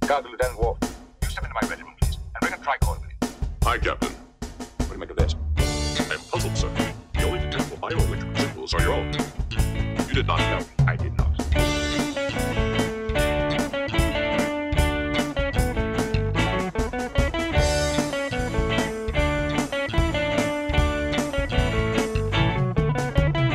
Guard, Lieutenant Wolf. You step into my Readier Room, please, and bring a tricorder with you. Hi, Captain. What do you make of this? I'm puzzled, sir. The only detectable bioelectrical symbols are your own. You did not know. I did not.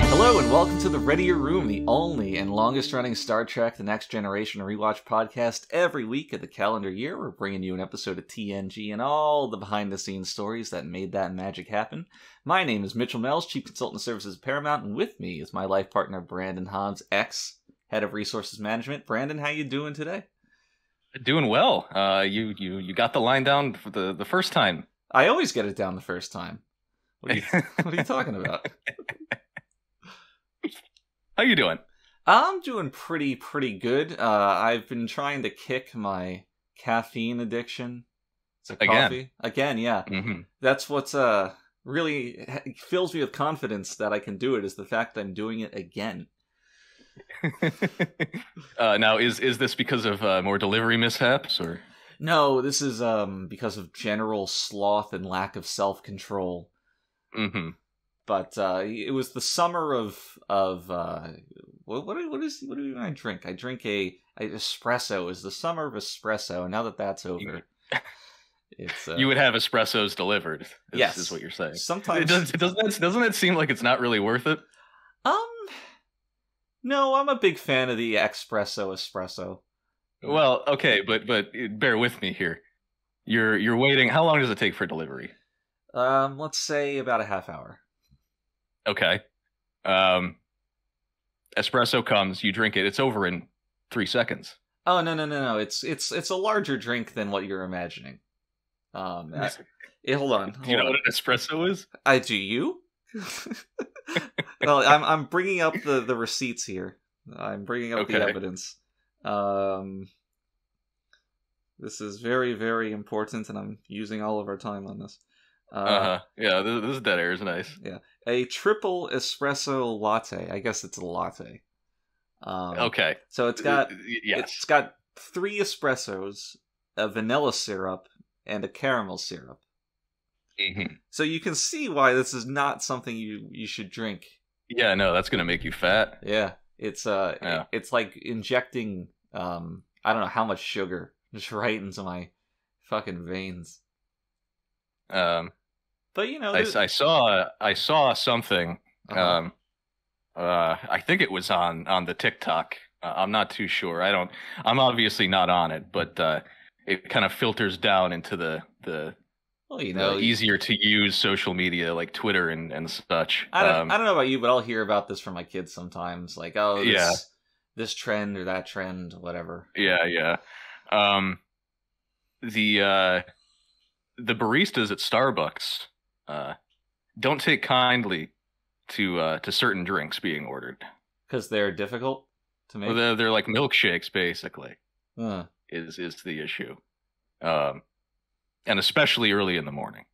Hello and welcome to the Readier Room, the only and longest-running Star Trek The Next Generation rewatch podcast. Every week of the calendar year, we're bringing you an episode of TNG and all the behind-the-scenes stories that made that magic happen. My name is Mitchell Mells, Chief Consultant Services at Paramount, and with me is my life partner, Brandon Hobbs, ex-Head of Resources Management. Brandon, how you doing today? Doing well. You got the line down for the first time. I always get it down the first time. What are you talking about? How you doing? I'm doing pretty good. I've been trying to kick my caffeine addiction. To coffee. Again, yeah. Mm-hmm. That's what's really fills me with confidence that I can do it, is the fact that I'm doing it again. Now, is this because of more delivery mishaps, or? No, this is because of general sloth and lack of self-control. Mm-hmm. But it was the summer of what do I drink? I drink a espresso. Is the summer of espresso? And now that that's over, it's you would have espressos delivered. Yes, is what you're saying. Sometimes doesn't it seem like it's not really worth it? No, I'm a big fan of the espresso. Well, okay, but bear with me here. You're waiting. How long does it take for delivery? Let's say about a half hour. Okay. Espresso comes, you drink it, it's over in 3 seconds. Oh, no. It's a larger drink than what you're imagining. Hold on. Do you know what an espresso is? Do you? Well, I'm bringing up the receipts here. I'm bringing up the evidence. This is very, very important, and I'm using all of our time on this. Yeah, this dead air is nice. Yeah. A triple espresso latte. I guess it's a latte. Okay. So it's got yes. It's got 3 espressos, a vanilla syrup, and a caramel syrup. Mm-hmm. So you can see why this is not something you should drink. Yeah, no, that's gonna make you fat. Yeah. It's it's like injecting I don't know how much sugar just right into my fucking veins. But you know, I saw something. I think it was on the TikTok. I'm not too sure. I'm obviously not on it, but it kind of filters down into the easier to use social media like Twitter and such. I don't know about you, but I'll hear about this from my kids sometimes. Like, this trend or that trend, whatever. Yeah. The baristas at Starbucks don't take kindly to certain drinks being ordered because they're difficult to make. Well, they're like milkshakes, basically. Huh. Is the issue, and especially early in the morning,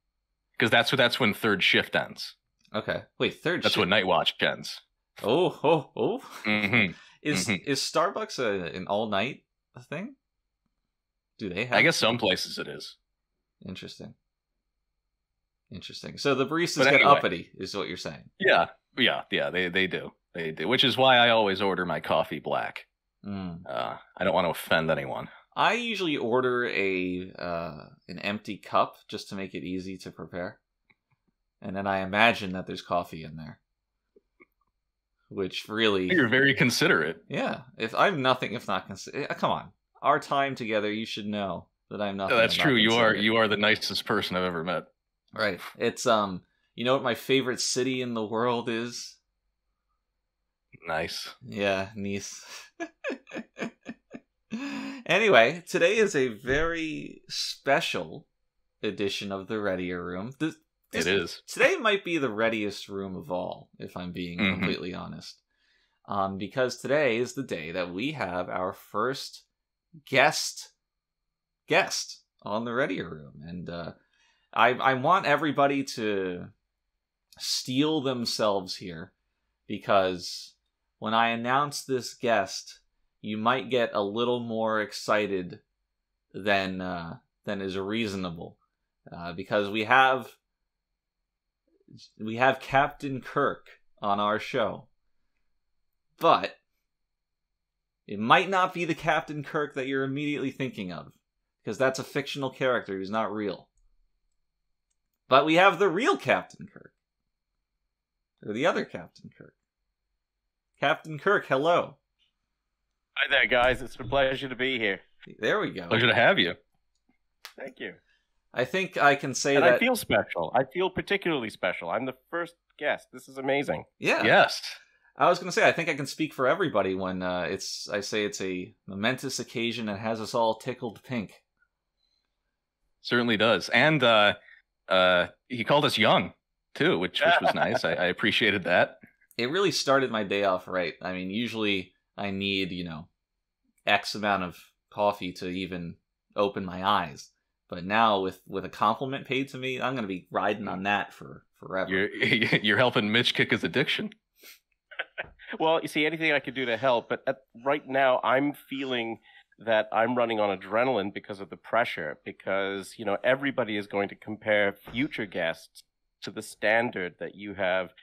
because that's when third shift ends. Okay, wait, third. That's shift? when night watch ends. Oh. Mm-hmm. Is Starbucks an all night thing? Do they have? I guess some places it is. Interesting. So the baristas get uppity, is what you're saying? Yeah. They do. Which is why I always order my coffee black. I don't want to offend anyone. I usually order an empty cup just to make it easy to prepare, and then I imagine that there's coffee in there. Which really, you're very considerate. Yeah. If I'm nothing if not considerate, come on, our time together, you should know that I'm nothing. That's true. You are the nicest person I've ever met. Right. It's you know what my favorite city in the world is? Nice. Yeah, Nice. Anyway, today is a very special edition of the Readier Room. It is. Today might be the readiest room of all, if I'm being completely honest. Because today is the day that we have our first guest on the Readier Room. And I want everybody to steel themselves here, because when I announce this guest, you might get a little more excited than is reasonable, because we have Captain Kirk on our show, but it might not be the Captain Kirk that you're immediately thinking of, because that's a fictional character who's not real. But we have the real Captain Kirk. Or the other Captain Kirk. Captain Kirk, hello. Hi there, guys. It's a pleasure to be here. There we go. Pleasure to have you. Thank you. I think I can say and that... I feel special. I feel particularly special. I'm the first guest. This is amazing. Yeah. Yes. I was going to say, I think I can speak for everybody when I say it's a momentous occasion and has us all tickled pink. Certainly does. And he called us young, too, which was nice. I appreciated that. It really started my day off right. I mean, usually I need, X amount of coffee to even open my eyes. But now with a compliment paid to me, I'm going to be riding on that for forever. You're helping Mitch kick his addiction. Well, you see, anything I could do to help, but right now I'm feeling that I'm running on adrenaline because of the pressure, because, everybody is going to compare future guests to the standard that you have,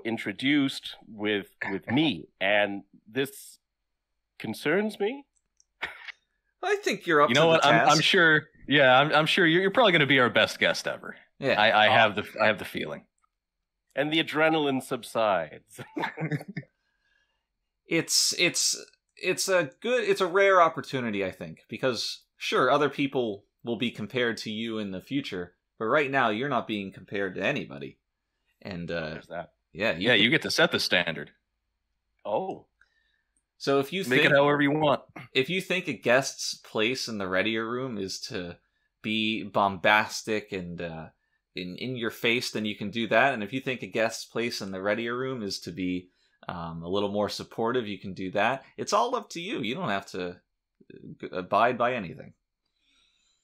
introduced with me, and this concerns me. I think you're up to what? the task. I'm sure. Yeah, I'm sure you're probably going to be our best guest ever. Yeah, I have the feeling. And the adrenaline subsides. It's a rare opportunity, I think, because sure, other people will be compared to you in the future, but right now you're not being compared to anybody. And there's that. Yeah, you get to set the standard. Oh. So if you make it however you want. If you think a guest's place in the Readier Room is to be bombastic and in your face, then you can do that. And if you think a guest's place in the Readier Room is to be a little more supportive, you can do that. It's all up to you. You don't have to abide by anything.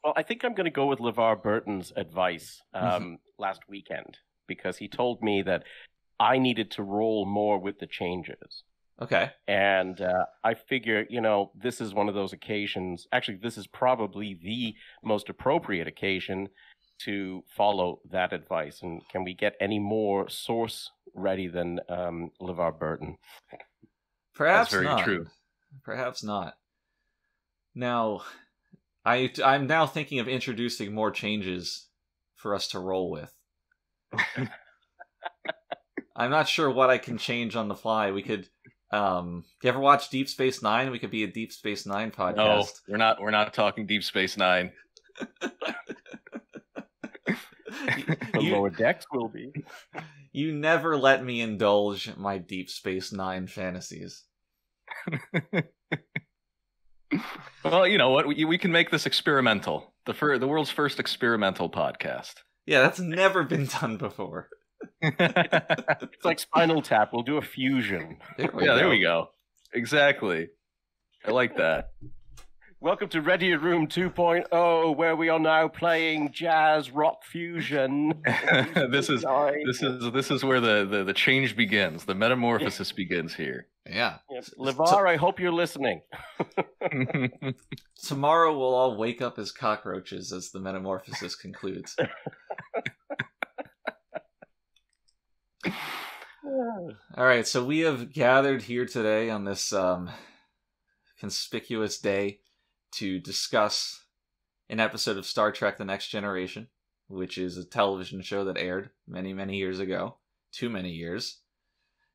Well, I think I'm going to go with LeVar Burton's advice last weekend, because he told me that I needed to roll more with the changes. Okay. And I figure, this is one of those occasions. Actually, this is probably the most appropriate occasion to follow that advice. And can we get any more source ready than LeVar Burton? Perhaps That's very not. true. Perhaps not. Now, I'm now thinking of introducing more changes for us to roll with. I'm not sure what I can change on the fly. We could... you ever watch Deep Space Nine? We could be a Deep Space Nine podcast. No, we're not talking Deep Space Nine. The lower decks will be. You never let me indulge my Deep Space Nine fantasies. Well, you know what? We can make this experimental. The world's first experimental podcast. Yeah, that's never been done before. It's like Spinal Tap. We'll do a fusion. There we go. Exactly. I like that. Welcome to Readier Room 2.0, where we are now playing jazz rock fusion. This is where the change begins. The metamorphosis begins here. Yeah. Yes. LeVar, I hope you're listening. Tomorrow we'll all wake up as cockroaches as the metamorphosis concludes. All right, so we have gathered here today on this conspicuous day to discuss an episode of Star Trek The Next Generation, which is a television show that aired many, many years ago. Too many years.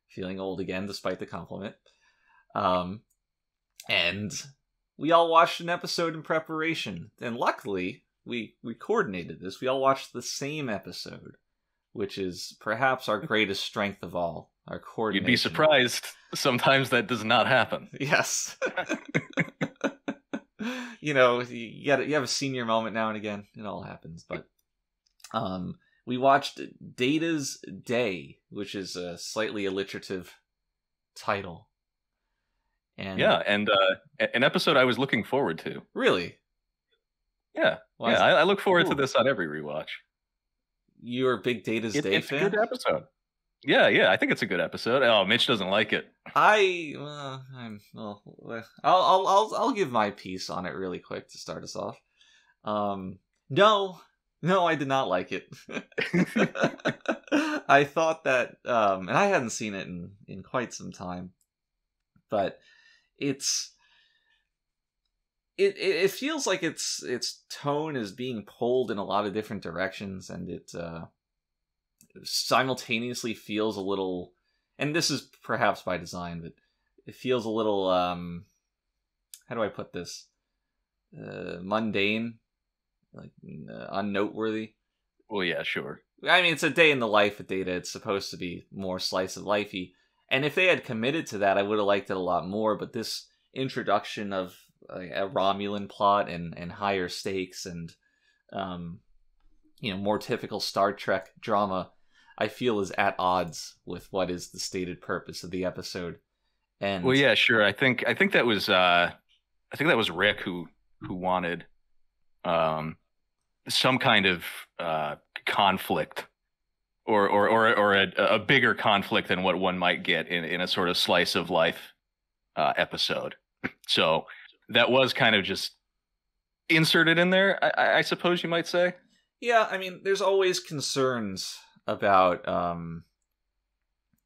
Feeling old again, despite the compliment. And we all watched an episode in preparation. And luckily, we coordinated this. We all watched the same episode, which is perhaps our greatest strength of all. Our coordination. You'd be surprised. Sometimes that does not happen. Yes. You have a senior moment now and again. It all happens. But we watched Data's Day, which is a slightly alliterative title. And an episode I was looking forward to. Really? Yeah. I look forward to this on every rewatch. You're a big Data's Day it's fan? It's a good episode. Yeah, I think it's a good episode. Oh, Mitch doesn't like it. I'll give my piece on it really quick to start us off. No, I did not like it. I thought that, and I hadn't seen it in quite some time, but it feels like its tone is being pulled in a lot of different directions, and it simultaneously feels a little, and this is perhaps by design, but it feels a little, how do I put this? Mundane, like unnoteworthy. Well, yeah, sure. I mean, it's a day in the life of Data. It's supposed to be more slice of lifey, and if they had committed to that, I would have liked it a lot more. But this introduction of a Romulan plot and higher stakes and more typical Star Trek drama, I feel is at odds with what is the stated purpose of the episode. And well, yeah, sure. I think that was Rick who wanted some kind of conflict or a bigger conflict than what one might get in a sort of slice of life episode. So that was kind of just inserted in there, I suppose you might say. Yeah, I mean, there's always concerns about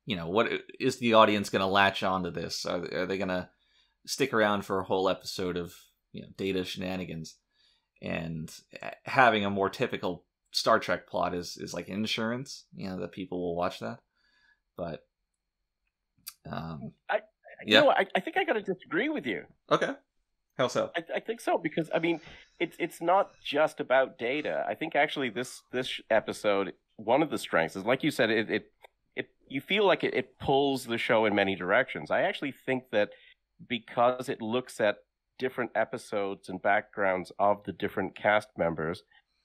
what is the audience going to latch onto this? Are they going to stick around for a whole episode of Data shenanigans? And having a more typical Star Trek plot is like insurance, that people will watch that. But I think I got to disagree with you. Okay, how so? I think so, because I mean, it's not just about Data. I think actually this episode, one of the strengths is, like you said, it you feel like it pulls the show in many directions. I actually think that because it looks at different episodes and backgrounds of the different cast members,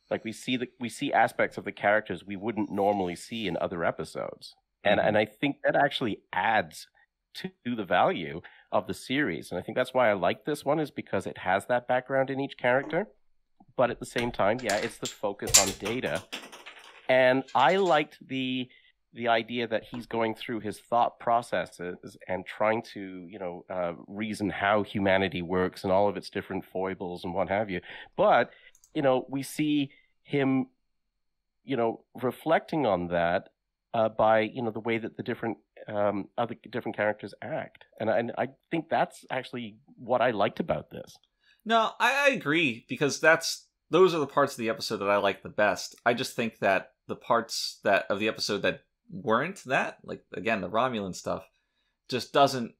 like we see aspects of the characters we wouldn't normally see in other episodes, and I think that actually adds to the value of the series. And I think that's why I like this one, is because it has that background in each character, but at the same time, yeah, it's the focus on Data. And I liked the idea that he's going through his thought processes and trying to, reason how humanity works and all of its different foibles and what have you. But, we see him, reflecting on that by, the way that the different other different characters act. And I think that's actually what I liked about this. No, I agree, because those are the parts of the episode that I like the best. I just think that the parts of the episode that weren't that, like, again, the Romulan stuff, just doesn't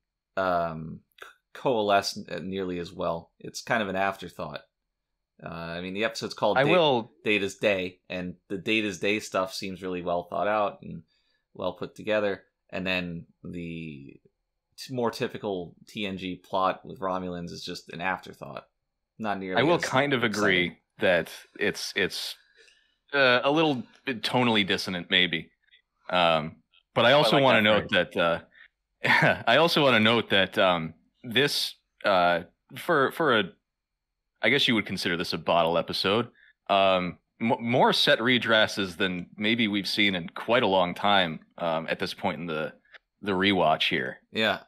coalesce nearly as well. It's kind of an afterthought. I mean, the episode's called Data's Day, and the Data's Day stuff seems really well thought out and well put together. And then the more typical TNG plot with Romulans is just an afterthought. Not nearly. I will kind of agree that it's a little bit tonally dissonant, maybe. But I also want to note that this for a, I guess you would consider this a bottle episode. More set redresses than maybe we've seen in quite a long time at this point in the rewatch here. Yeah,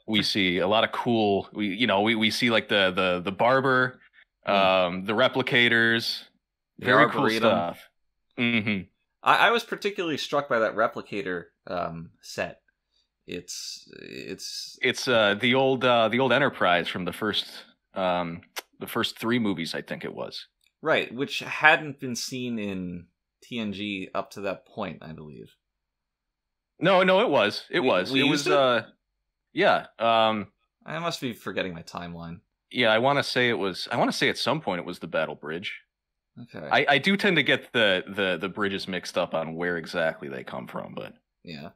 we see a lot of cool. We see like the barber, the replicators, very cool stuff. Mm-hmm. I was particularly struck by that replicator set. It's the old Enterprise from the first 3 movies, I think it was. Right, which hadn't been seen in TNG up to that point, I believe. No, it was. It was. Yeah. I must be forgetting my timeline. Yeah, I want to say at some point it was the Battle Bridge. Okay. I do tend to get the bridges mixed up on where exactly they come from, but yeah.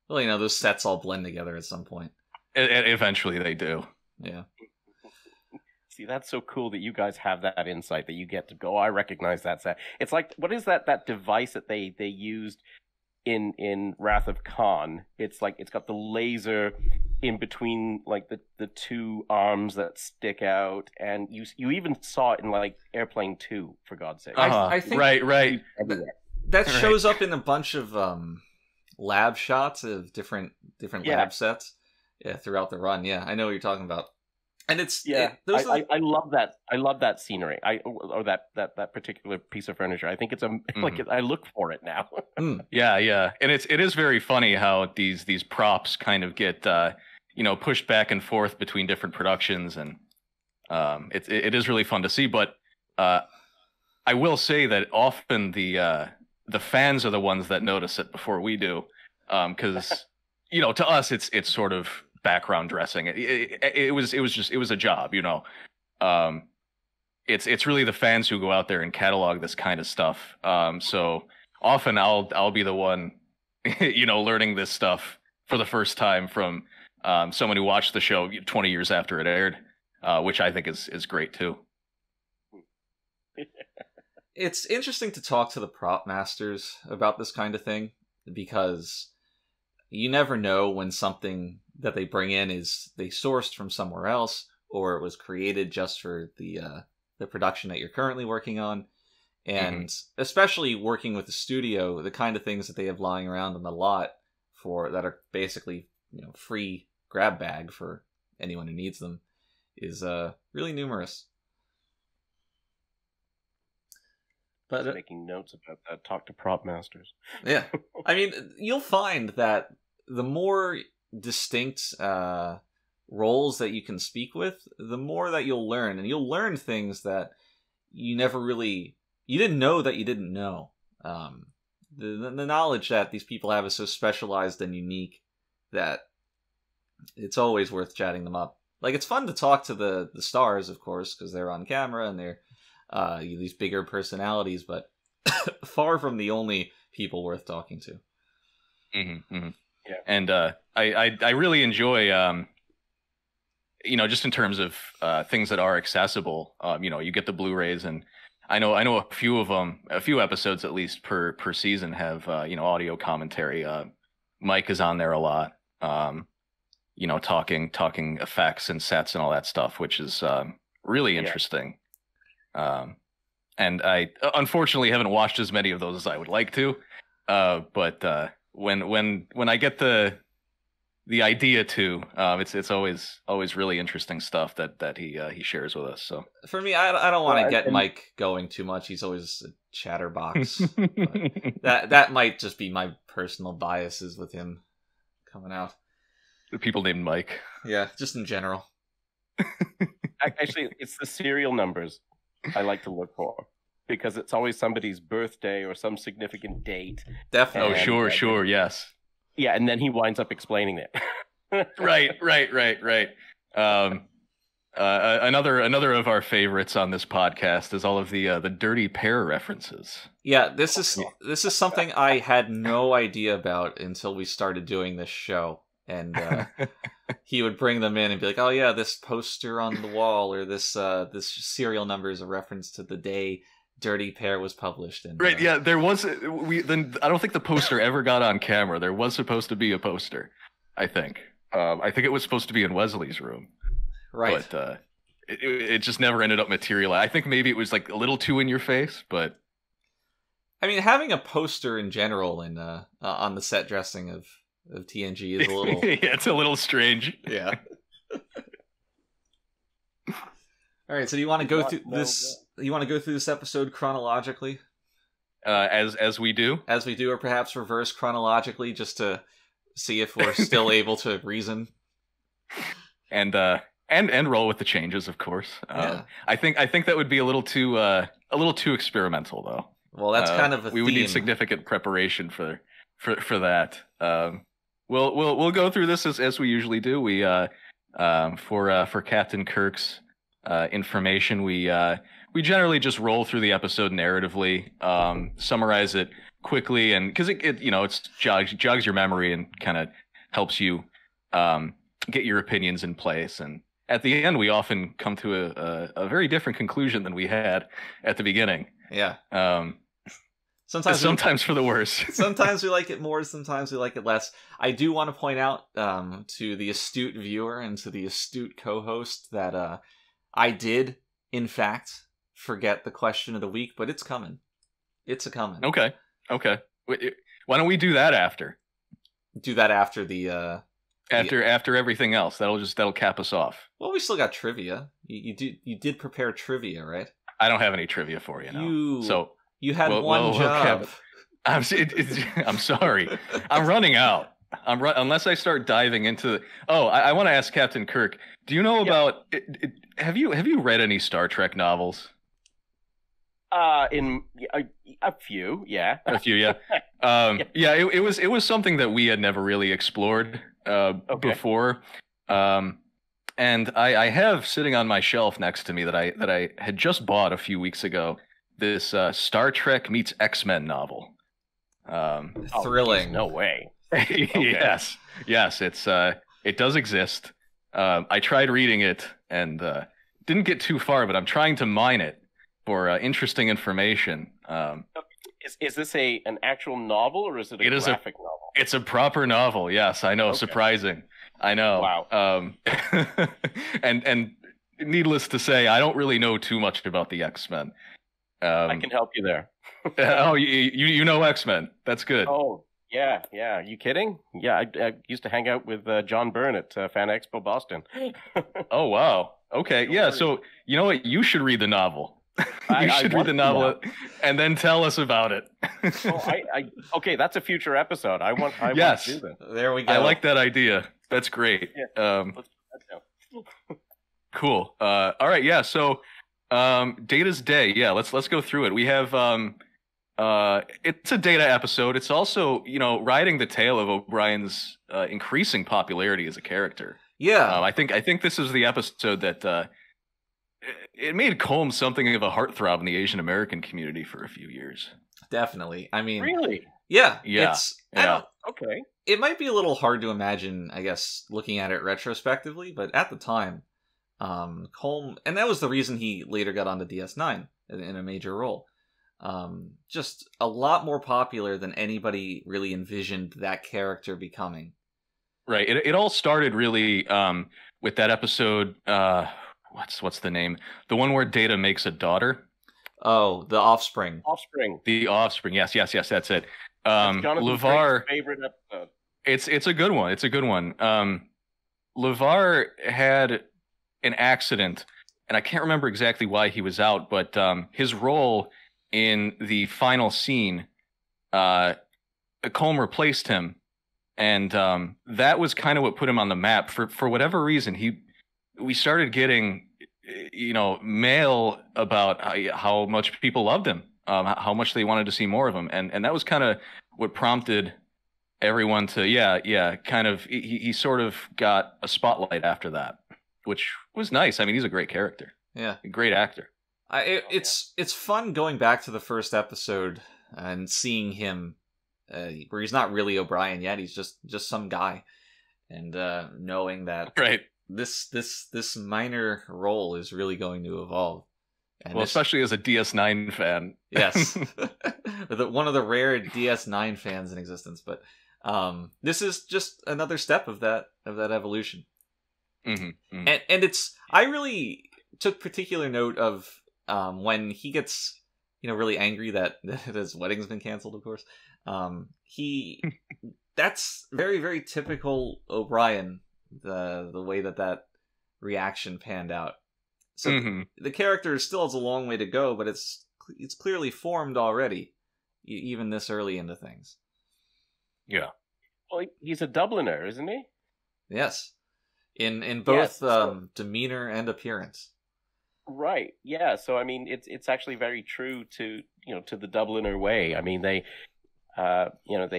Well, those sets all blend together at some point. Eventually they do. Yeah. See, that's so cool that you guys have that insight, that you get to go, I recognize that set. It's like, what is that device that they used in Wrath of Khan? It's like, it's got the laser in between, like, the 2 arms that stick out, and you even saw it in, like, Airplane 2, for God's sake. I think right. that shows up in a bunch of lab shots of different lab sets throughout the run. Yeah, I know what you're talking about. And it's I love that. I love that scenery. Or that particular piece of furniture. I think it's like I look for it now. Yeah, and it is very funny how these props kind of get pushed back and forth between different productions, and it is really fun to see. But I will say that often the fans are the ones that notice it before we do, because to us it's sort of background dressing. It was a job, it's really the fans who go out there and catalog this kind of stuff. So often I'll be the one learning this stuff for the first time from someone who watched the show 20 years after it aired, which I think is great too. It's interesting to talk to the prop masters about this kind of thing, because you never know when something that they bring in is they sourced from somewhere else, or it was created just for the production that you're currently working on. And especially working with the studio, the kind of things that they have lying around on the lot that are basically free grab bag for anyone who needs them is really numerous. But making notes about that. Talk to prop masters. Yeah, I mean, you'll find that the more distinct roles that you can speak with, the more that you'll learn, and you'll learn things that you didn't know that you didn't know. The knowledge that these people have is so specialized and unique that it's always worth chatting them up. Like, it's fun to talk to the stars, of course, because they're on camera and they're these bigger personalities, but far from the only people worth talking to. Yeah. And I really enjoy, just in terms of things that are accessible. You get the Blu-rays, and I know a few of them, a few episodes at least per season have audio commentary. Mike is on there a lot, talking effects and sets and all that stuff, which is really interesting. And I unfortunately haven't watched as many of those as I would like to, but when I get the idea to, it's always really interesting stuff that he shares with us. So for me, I don't want to get Mike going too much. He's always a chatterbox. that might just be my personal biases with him coming out. The people named Mike. Yeah, just in general. Actually, it's the serial numbers I like to look for, because it's always somebody's birthday or some significant date. Definitely. Oh, sure, yes. Yeah, and then he winds up explaining it. Right. Another of our favorites on this podcast is all of the dirty pair references. Yeah, this is something I had no idea about until we started doing this show. And he would bring them in and be like, "Oh yeah, this poster on the wall, or this serial number is a reference to the day Dirty Pair was published." And right, yeah, there was. I don't think the poster ever got on camera. There was supposed to be a poster, I think. I think it was supposed to be in Wesley's room, right? But it just never ended up materializing. I think maybe it was like a little too in your face, but I mean, having a poster in general in on the set dressing of TNG is a little yeah, it's a little strange. Yeah. All right, so do you want to go through this? You want to go through this episode chronologically? As we do, or perhaps reverse chronologically, just to see if we're still able to reason. And roll with the changes, of course. Yeah. I think that would be a little too experimental, though. Well, that's kind of a we theme. Would need significant preparation for that. We'll go through this as we usually do. We for Captain Kirk's information, we generally just roll through the episode narratively, summarize it quickly, and because it jogs your memory and kind of helps you get your opinions in place. And at the end, we often come to a very different conclusion than we had at the beginning. Yeah. Sometimes for the worse. Sometimes we like it more, sometimes we like it less. I do want to point out to the astute viewer and to the astute co-host that I did, in fact, forget the question of the week, but it's coming. It's a coming. Okay. Why don't we do that after? do that after the after everything else. That'll cap us off. Well, we still got trivia. You did prepare trivia, right? I don't have any trivia for you now. So you had one job. I'm sorry. I'm running out. Unless I start diving into. I want to ask Captain Kirk. Do you know about? Have you read any Star Trek novels? In a few, yeah. A few, yeah. It was something that we had never really explored before. And I have sitting on my shelf next to me that I had just bought a few weeks ago, this Star Trek meets X-Men novel. Thrilling. No way. Yes, it does exist. I tried reading it and didn't get too far, but I'm trying to mine it for interesting information. Is this an actual novel, or is it a graphic novel? It's a proper novel. Yes, I know. Okay. Surprising. I know. Wow. And needless to say, I don't really know too much about the X-Men. I can help you there. You know X-Men. That's good. Oh, yeah. You kidding? Yeah, I used to hang out with John Byrne at Fan Expo Boston. Oh, wow. Okay, yeah. So you know what? You should read the novel. You should read the novel and then tell us about it. Okay, that's a future episode. I want to do that. There we go. I like that idea. That's great. Yeah. Let's put that down. Cool. All right. Yeah. So, Data's Day. Yeah. Let's go through it. We have it's a Data episode. It's also riding the tail of O'Brien's increasing popularity as a character. Yeah. I think this is the episode that. It made Colm something of a heartthrob in the Asian American community for a few years. Definitely. I mean, really? Yeah. Okay. It might be a little hard to imagine, I guess, looking at it retrospectively, but at the time, Colm, and that was the reason he later got onto DS9 in a major role. Just a lot more popular than anybody really envisioned that character becoming. Right. It all started really with that episode. What's the name? The one where Data makes a daughter. Oh, The Offspring. The Offspring. Yes. That's it. LeVar, favorite episode. It's a good one. LeVar had an accident, and I can't remember exactly why he was out, but his role in the final scene, Colm replaced him, and that was kind of what put him on the map. For whatever reason, we started getting, mail about how much people loved him, how much they wanted to see more of him. And that was kind of what prompted everyone to, kind of, he sort of got a spotlight after that, which was nice. I mean, he's a great character. Yeah. A great actor. It's fun going back to the first episode and seeing him, where he's not really O'Brien yet. He's just some guy. And knowing that... Right. This minor role is really going to evolve. And especially as a DS9 fan. Yes. One of the rare DS9 fans in existence. But this is just another step of that evolution. Mm-hmm. And I really took particular note of when he gets really angry that his wedding's been canceled, of course. That's very, very typical O'Brien. The way that reaction panned out. So the character still has a long way to go, but it's clearly formed already, even this early into things. Yeah. Well, he's a Dubliner, isn't he? Yes. In both demeanor and appearance. Right. Yeah. So I mean, it's actually very true to the Dubliner way. I mean, they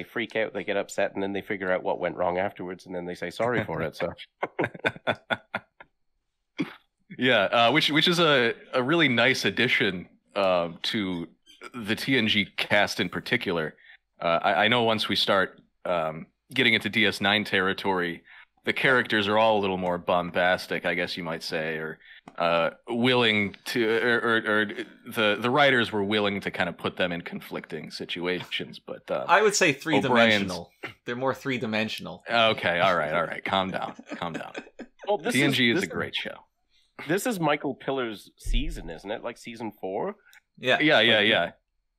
freak out, they get upset, and then they figure out what went wrong afterwards, and then they say sorry for it. So, yeah, which is a really nice addition to the TNG cast in particular. I know once we start getting into DS9 territory, the characters are all a little more bombastic, I guess you might say, or willing to, or the writers were willing to kind of put them in conflicting situations. But I would say three-dimensional. They're more three-dimensional. Okay, all right. Calm down. Well, TNG is a great show. This is Michael Pillar's season, isn't it? Like season 4? Yeah. Yeah.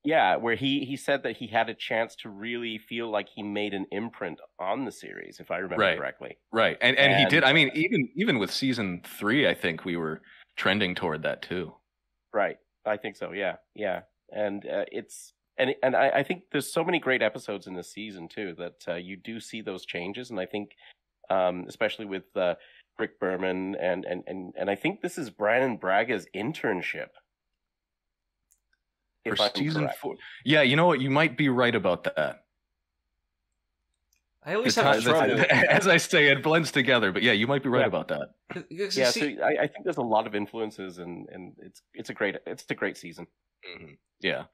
Yeah, where he said that he had a chance to really feel like he made an imprint on the series, if I remember correctly. Right, and he did. I mean, even with season 3, I think we were trending toward that too. Right, I think so. Yeah, and it's and I think there's so many great episodes in this season too that you do see those changes, and I think especially with Rick Berman and I think this is Brandon Braga's internship. For season 4. Yeah, you know what? You might be right about that. I always have trouble. As I say, it blends together, but yeah, you might be right about that. Yeah, so I think there's a lot of influences, and it's a great season. Mm-hmm. Yeah.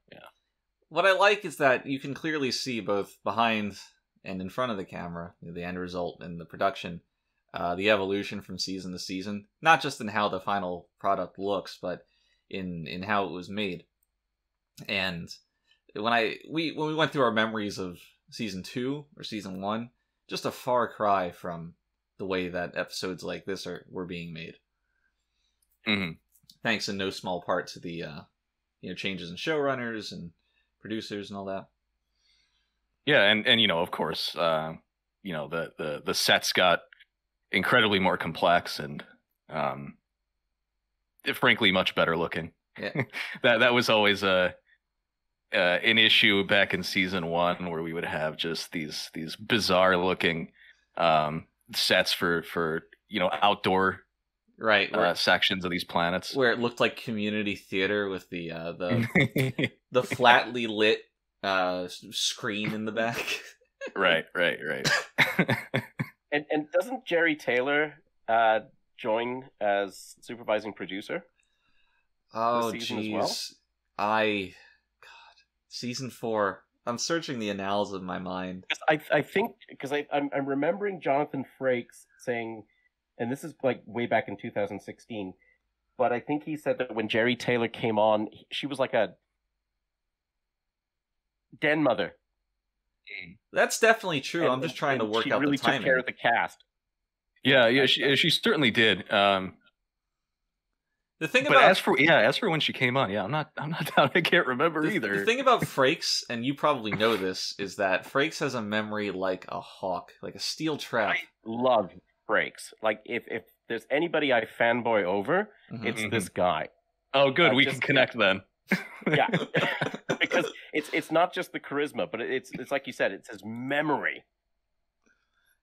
What I like is that you can clearly see both behind and in front of the camera, the end result and the production, the evolution from season to season, not just in how the final product looks, but in how it was made. And when we went through our memories of season 2 or season 1, just a far cry from the way that episodes like this were being made. Mm-hmm. Thanks in no small part to the changes in showrunners and producers and all that. Yeah, and of course, the sets got incredibly more complex and frankly much better looking. Yeah. that was always an issue back in season 1, where we would have just these bizarre looking sets for outdoor sections of these planets, where it looked like community theater with the the flatly lit screen in the back. Right. And doesn't Jerry Taylor join as supervising producer? Oh, jeez. Well? Season 4. I'm searching the annals of my mind. I think because I'm remembering Jonathan Frakes saying, and this is like way back in 2016, but I think he said that when Jerry Taylor came on, she was like a den mother. That's definitely true. I'm just trying to work out really the timing. Took care of the cast. Yeah, she certainly did. The thing but as for when she came on, I'm not down. I can't remember either. The thing about Frakes, and you probably know this, is that Frakes has a memory like a hawk, like a steel trap. I love Frakes. Like if there's anybody I fanboy over, it's this guy. Oh, good. We can connect then. Yeah, because it's not just the charisma, but it's like you said, it's his memory.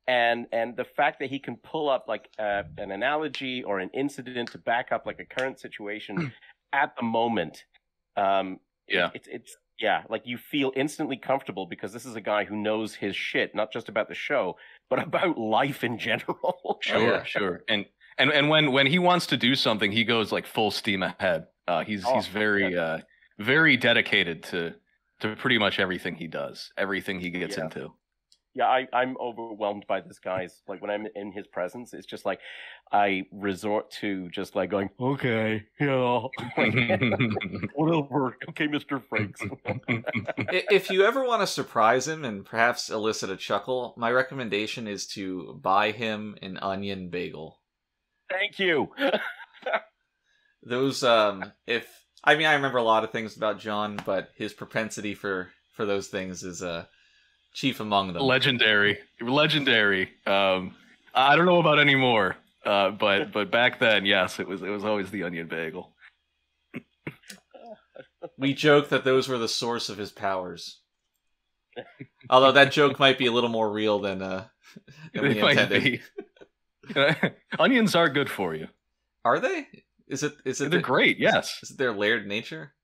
And the fact that he can pull up like an analogy or an incident to back up like a current situation at the moment, it's like you feel instantly comfortable because this is a guy who knows his shit, not just about the show, but about life in general. Sure. And when he wants to do something, he goes like full steam ahead. He's very dedicated to pretty much everything he does, everything he gets into. Yeah, I'm overwhelmed by this guy's, like, when I'm in his presence, it's just like, I resort to just like going, okay, whatever, okay, Mr. Frakes. If you ever want to surprise him and perhaps elicit a chuckle, my recommendation is to buy him an onion bagel. Thank you. Those, I remember a lot of things about John, but his propensity for those things is, chief among them. Legendary. I don't know about anymore, but back then, yes, it was always the onion bagel. We joke that those were the source of his powers. Although that joke might be a little more real than we intended. Onions are good for you. Are they? Is it? They're great. Yes. Is it their layered nature?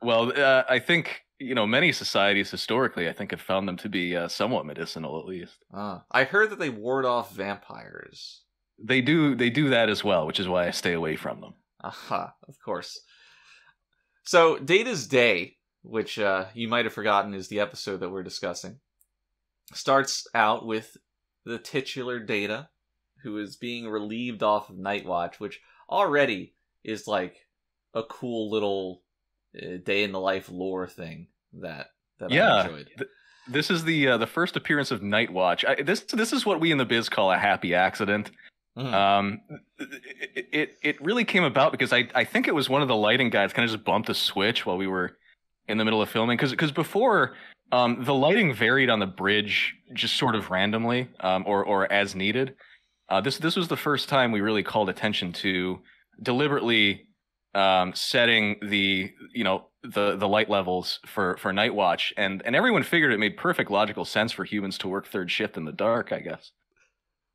Well, I think. Many societies historically, I think, have found them to be somewhat medicinal, at least. I heard that they ward off vampires. They do that as well, which is why I stay away from them. Aha, of course. So, Data's Day, which you might have forgotten is the episode that we're discussing, starts out with the titular Data, who is being relieved off of Night Watch, which already is like a cool little day in the life lore thing that I enjoyed. This is the first appearance of Night Watch. This is what we in the biz call a happy accident. It really came about because I think it was one of the lighting guys kind of just bumped a switch while we were in the middle of filming? Because before, the lighting varied on the bridge just sort of randomly, or as needed. This was the first time we really called attention to deliberately setting the light levels for Night Watch, and everyone figured it made perfect logical sense for humans to work third shift in the dark, I guess.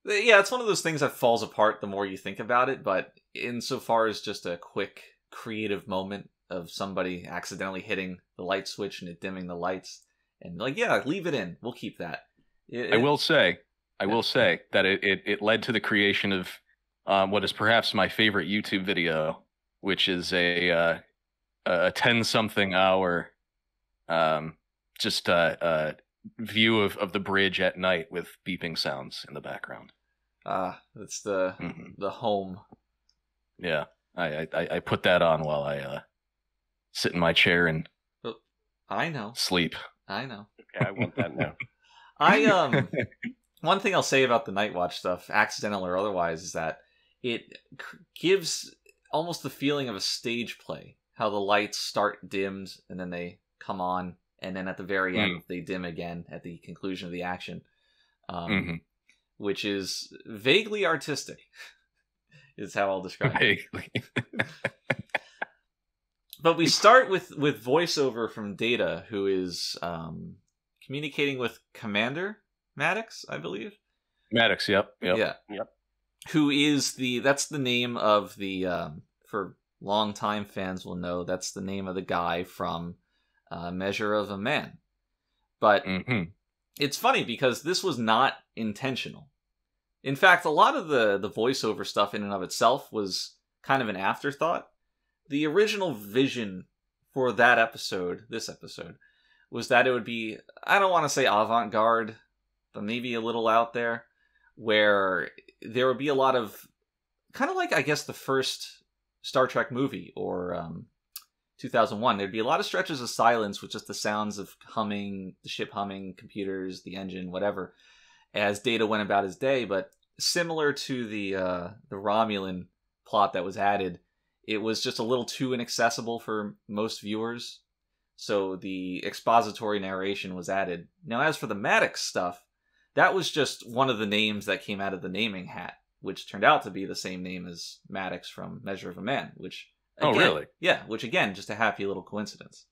Yeah, it's one of those things that falls apart the more you think about it, but insofar as just a quick creative moment of somebody accidentally hitting the light switch and it dimming the lights, and leave it in, we'll keep that. I will say that it led to the creation of what is perhaps my favorite YouTube video, which is a 10-something hour view of the bridge at night with beeping sounds in the background. That's the home. Yeah, I put that on while I sit in my chair and I know sleep. I know. Okay, I want that now. One thing I'll say about the Night Watch stuff, accidental or otherwise, is that it gives almost the feeling of a stage play. How the lights start dimmed and then they come on, and then at the very end they dim again at the conclusion of the action, which is vaguely artistic. Is how I'll describe it. Vaguely. But we start with voiceover from Data, who is communicating with Commander Maddox, I believe. Maddox, yep. Who is that's the name of the for longtime fans will know that's the name of the guy from Measure of a Man. But it's funny because this was not intentional. In fact, a lot of the voiceover stuff in and of itself was kind of an afterthought. The original vision for this episode, was that it would be, I don't want to say avant-garde, but maybe a little out there, where there would be a lot of, kind of like, I guess, the first Star Trek movie, or 2001. There'd be a lot of stretches of silence with just the sounds of humming, the ship humming, computers, the engine, whatever, as Data went about his day. But similar to the Romulan plot that was added, it was just a little too inaccessible for most viewers, so the expository narration was added. Now, as for the Maddox stuff, that was just one of the names that came out of the naming hat, which turned out to be the same name as Maddox from Measure of a Man, which... Again, oh, really? Yeah, which again, just a happy little coincidence.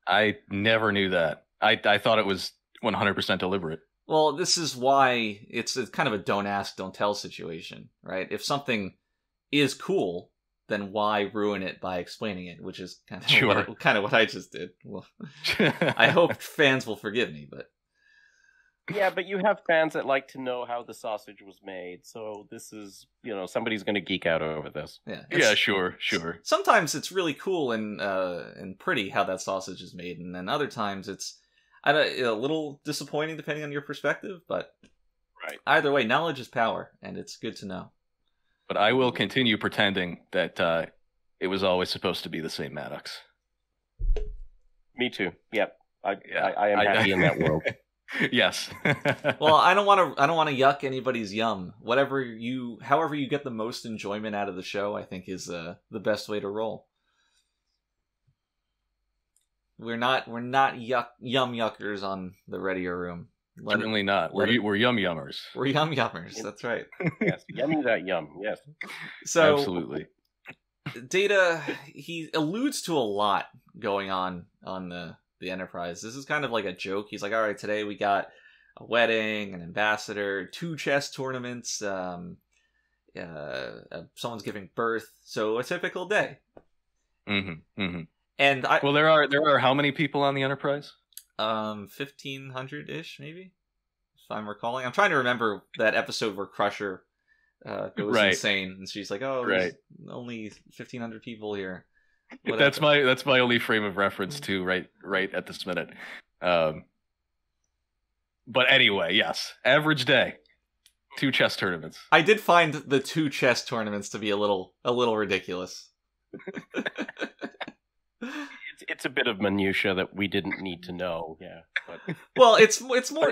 I never knew that. I thought it was 100% deliberate. Well, this is why it's kind of a don't ask, don't tell situation, right? If something is cool, then why ruin it by explaining it, which is kind of what I just did. Well, I hope fans will forgive me, but... Yeah, but you have fans that like to know how the sausage was made, so this is, somebody's going to geek out over this. Yeah, sure. Sometimes it's really cool and pretty how that sausage is made, and then other times it's a little disappointing depending on your perspective, but right. Either way, knowledge is power, and it's good to know. But I will continue pretending that it was always supposed to be the same Maddox. Me too. Yep. I am happy in that world. Yes. Well, I don't want to yuck anybody's yum. However you get the most enjoyment out of the show, I think is the best way to roll. We're not yum yuckers on the Readier Room. Certainly not. We're yum yummers. We're yum yummers. That's right. Yes, yummy that yum. Yes. So absolutely. Data, he alludes to a lot going on the Enterprise. This is kind of like a joke. He's like, all right, today we got a wedding, an ambassador, 2 chess tournaments, someone's giving birth, so a typical day. And there are how many people on the Enterprise? 1,500-ish, maybe, if I'm recalling. I'm trying to remember that episode where Crusher goes insane, and she's like, "Oh, there's only 1,500 people here." Whatever. That's my only frame of reference too, right at this minute. But anyway, yes, average day, 2 chess tournaments. I did find the 2 chess tournaments to be a little ridiculous. It's a bit of minutia that we didn't need to know. Yeah. But... Well, it's more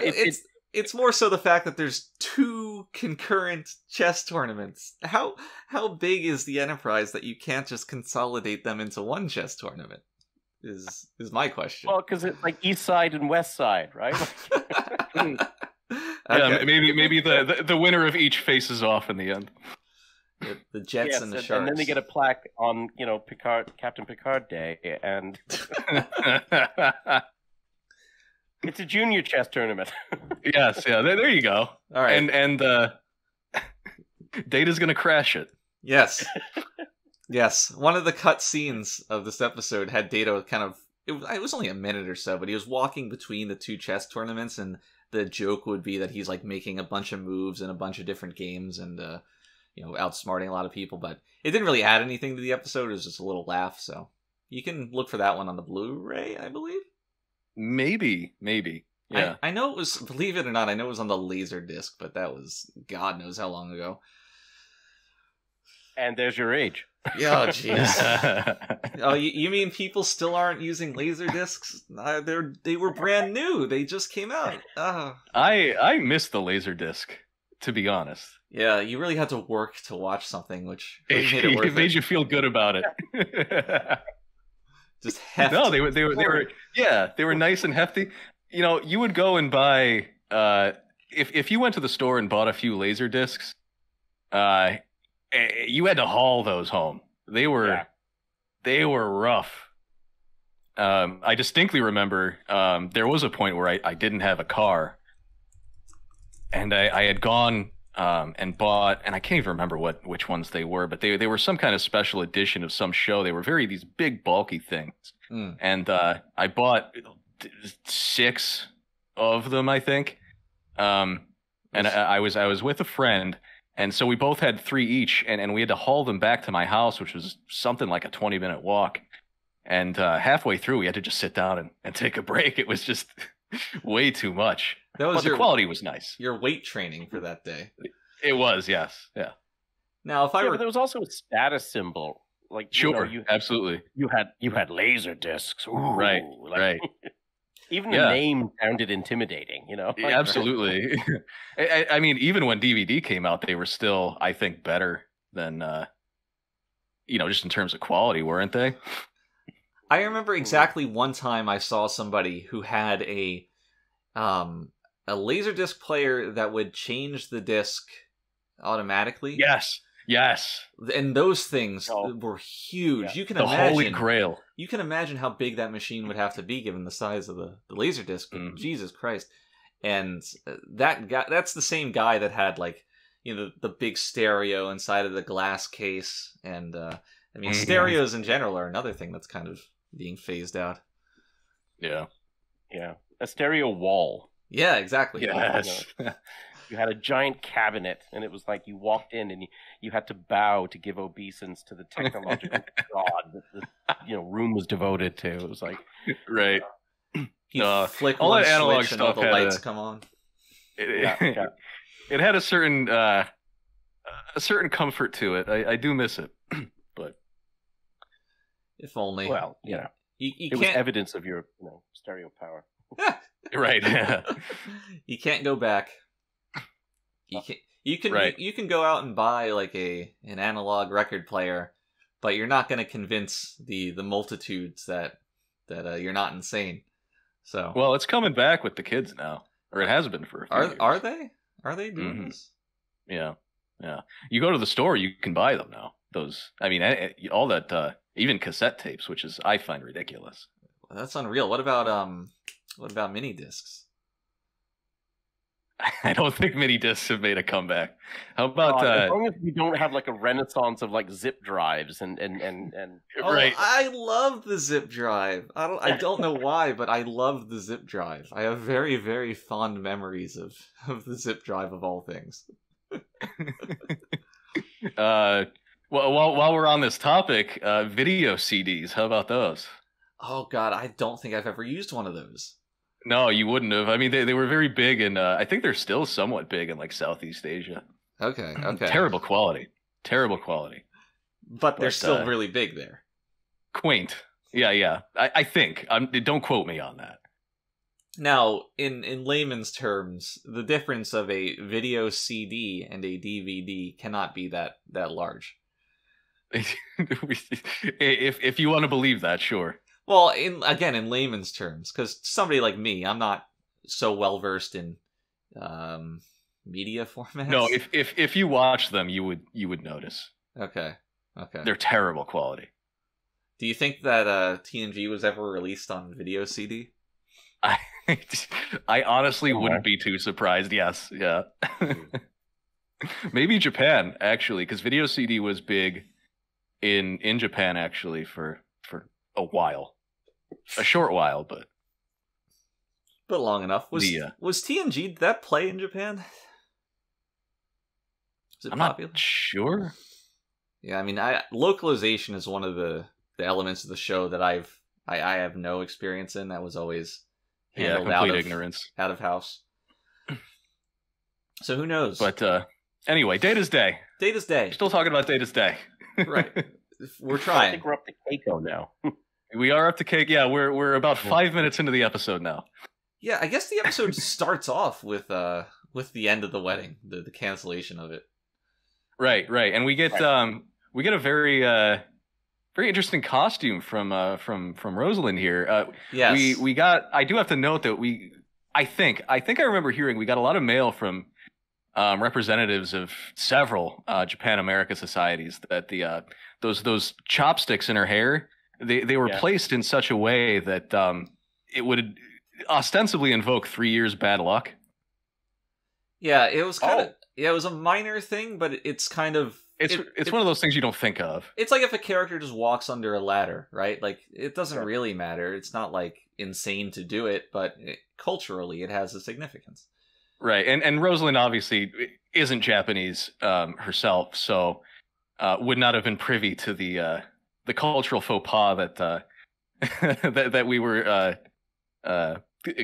more so the fact that there's 2 concurrent chess tournaments. How big is the Enterprise that you can't just consolidate them into 1 chess tournament? is my question. Well, because it's like East Side and West Side, right? Okay. Yeah, maybe the winner of each faces off in the end. The Jets Yes, and the Sharks. and then they get a plaque on, Captain Picard Day, and it's a junior chess tournament. Yes, yeah. There you go. All right. And Data's gonna crash it. Yes. Yes. One of the cut scenes of this episode had Data kind of. It was only a minute or so, but he was walking between the two chess tournaments, and the joke would be that he's like making a bunch of moves in a bunch of different games and outsmarting a lot of people. But it didn't really add anything to the episode. It was just a little laugh. So you can look for that one on the Blu-ray, I believe. Maybe. Yeah. I know it was, believe it or not, I know it was on the Laserdisc, but that was God knows how long ago. And there's your age. Yeah, jeez. Oh, you mean people still aren't using Laserdiscs? They were brand new. They just came out. I missed the Laserdisc, to be honest. Yeah, you really had to work to watch something, which really made it worth it made you feel good about it. Just hefty. No, they were nice and hefty. You would go and buy if you went to the store and bought a few Laserdiscs, you had to haul those home. They were rough. I distinctly remember there was a point where I didn't have a car, and I had gone and bought, and I can't even remember which ones they were, but they were some kind of special edition of some show. They were these big bulky things, and I bought 6 of them, I think. And I was with a friend. And so we both had 3 each, and we had to haul them back to my house, which was something like a 20-minute walk. And halfway through, we had to just sit down and take a break. It was just way too much. But the quality was nice. Your weight training for that day. It was, yes. Yeah. Now, but there was also a status symbol. Like, sure, absolutely. You had laser discs. Ooh, right. Even the name sounded intimidating, Yeah, absolutely. I mean, even when DVD came out, they were still, I think, better than, just in terms of quality, weren't they? I remember exactly one time I saw somebody who had a Laserdisc player that would change the disc automatically. Yes. And those things were huge. Yeah. You can imagine the Holy Grail. You can imagine how big that machine would have to be given the size of the Laserdisc. Mm. Jesus Christ. And that guy, that's the same guy that had the big stereo inside of the glass case. And stereos in general are another thing that's kind of being phased out. Yeah. Yeah. A stereo wall. Yeah, exactly. Yes. You had a giant cabinet, and it was like you walked in and you had to bow to give obeisance to the technological god that the room was devoted to. It was like, right. You flick all one that analog switch and all the lights come on. It had a certain comfort to it. I do miss it, but if only. Well, you it was evidence of your stereo power. Right. You can't go back. You can go out and buy an analog record player, but you're not going to convince the multitudes that you're not insane. So well, it's coming back with the kids now, or it has been for a few years. Are they? Are they doing this? Yeah. You go to the store, you can buy them now. Those, all that, even cassette tapes, which I find ridiculous. Well, that's unreal. What about mini discs? I don't think mini discs have made a comeback. How about as long as we don't have a renaissance of zip drives and right. I love the zip drive. I don't know why, but I love the zip drive. I have very, very fond memories of the zip drive of all things. Well, while we're on this topic, video CDs, how about those? Oh God, I don't think I've ever used one of those. No, you wouldn't have. They were very big, and I think they're still somewhat big in Southeast Asia. Okay. Terrible quality. But they're still really big there. Quaint. Yeah. I think. Don't quote me on that. Now, in layman's terms, the difference of a video CD and a DVD cannot be that large. If you want to believe that, sure. Well, in layman's terms, because somebody like me, I'm not so well versed in media formats. No, if you watch them, you would notice. Okay. They're terrible quality. Do you think that TNG was ever released on video CD? I honestly wouldn't be too surprised. Yes, yeah. Maybe Japan, actually, because video CD was big in Japan, actually, for a while. A short while, but long enough. Was TNG, did that play in Japan? Was it popular? Not sure. Yeah, I mean, localization is one of the elements of the show that I have no experience in. That was always handled ignorance out of house. So who knows? But anyway, Data's Day. Data's Day. Still talking about Data's Day. Right. We're trying. I think we're up to Keiko now. We are up to Keiko. Yeah, we're about 5 minutes into the episode now. Yeah, I guess the episode starts off with the end of the wedding, the cancellation of it. Right, and we get a very interesting costume from Rosalind here. Yes. we got. I do have to note that I think I remember hearing we got a lot of mail from representatives of several Japan America societies that those chopsticks in her hair they were placed in such a way that it would ostensibly invoke 3 years bad luck. Yeah, it was kind of it was a minor thing, but it's kind of it's one of those things you don't think of. It's like if a character just walks under a ladder, right? Like it doesn't really matter. It's not like insane to do it, but culturally it has a significance. Right, and Rosalind obviously isn't Japanese herself, so would not have been privy to the cultural faux pas that that we were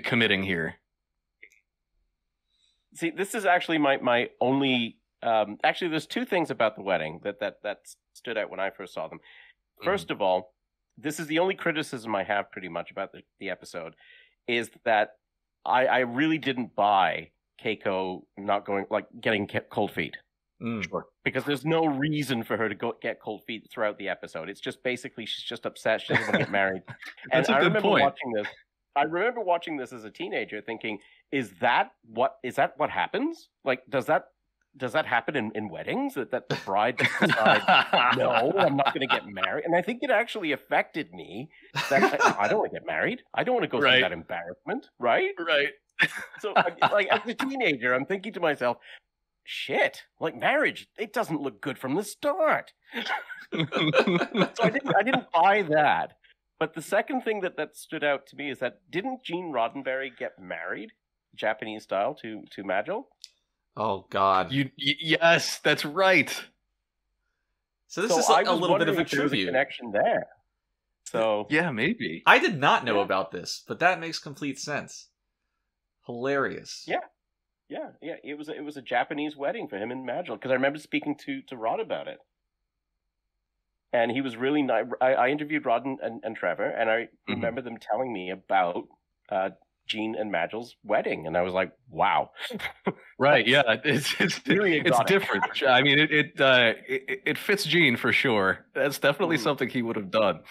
committing here. See, this is actually my only. Actually, there's two things about the wedding that stood out when I first saw them. First of all, this is the only criticism I have pretty much about the episode, is that I really didn't buy Keiko not going, like, getting cold feet. Sure. Because there's no reason for her to get cold feet throughout the episode. It's just basically she's just upset she doesn't want to get married. That's a good point. I remember watching this as a teenager thinking, is that what happens? Like, does that happen in weddings? That the bride decides, no, I'm not going to get married? And I think it actually affected me. That I don't want to get married. I don't want to go through that embarrassment. Right? Right. So, like, as a teenager, I'm thinking to myself, shit, like, marriage, it doesn't look good from the start. So I didn't buy that. But the second thing that stood out to me is that didn't Gene Roddenberry get married, Japanese style, to Majel? Oh God! Yes, that's right. So this is a little bit of a tribute connection there. So yeah, maybe I did not know about this, but that makes complete sense. Hilarious. Yeah. It was a Japanese wedding for him and Majel, because I remember speaking to Rod about it. And he was really nice. I interviewed Rod and Trevor, and I remember them telling me about Gene and Magel's wedding, and I was like, "Wow!" Right? Yeah, it's really it's different. I mean, it fits Gene for sure. That's definitely something he would have done.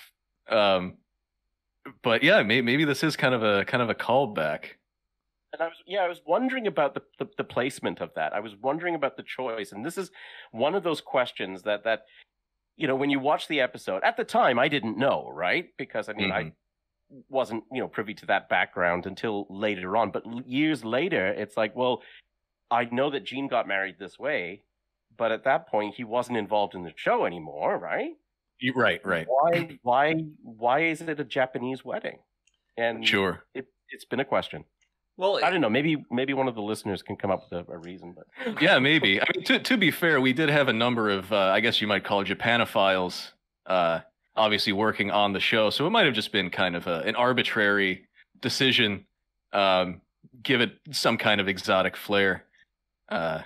But yeah, maybe this is kind of a callback. And I was wondering about the placement of that. I was wondering about the choice, and this is one of those questions that. You know, when you watch the episode, at the time, I didn't know, right? Because, I mean, I wasn't, privy to that background until later on. But years later, it's like, well, I know that Gene got married this way, but at that point, he wasn't involved in the show anymore, right? Right. Why is it a Japanese wedding? And sure, it's been a question. Well, I don't know. Maybe one of the listeners can come up with a reason. But yeah, maybe. I mean, to be fair, we did have a number of, I guess you might call Japanophiles, obviously working on the show. So it might have just been kind of an arbitrary decision, give it some kind of exotic flair. It's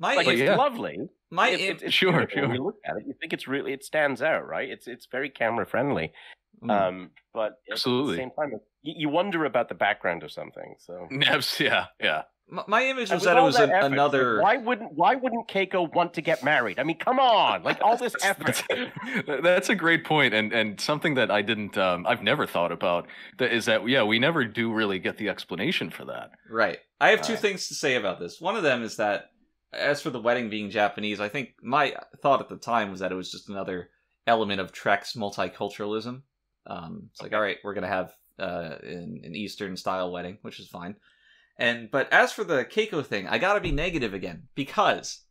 lovely. It's sure. When you look at it, you think it stands out, right? It's very camera friendly. But absolutely, at the same time, you wonder about the background of something. So yeah. My image was with that it all was that effort, another. Why wouldn't Keiko want to get married? I mean, come on, like all this effort. That's a great point, and something that I didn't, I've never thought about is that we never do really get the explanation for that. Right. I have two things to say about this. One of them is that, as for the wedding being Japanese, I think my thought at the time was that it was just another element of Trek's multiculturalism. It's like, all right, we're gonna have an Eastern style wedding, which is fine. But as for the Keiko thing, I gotta be negative again, because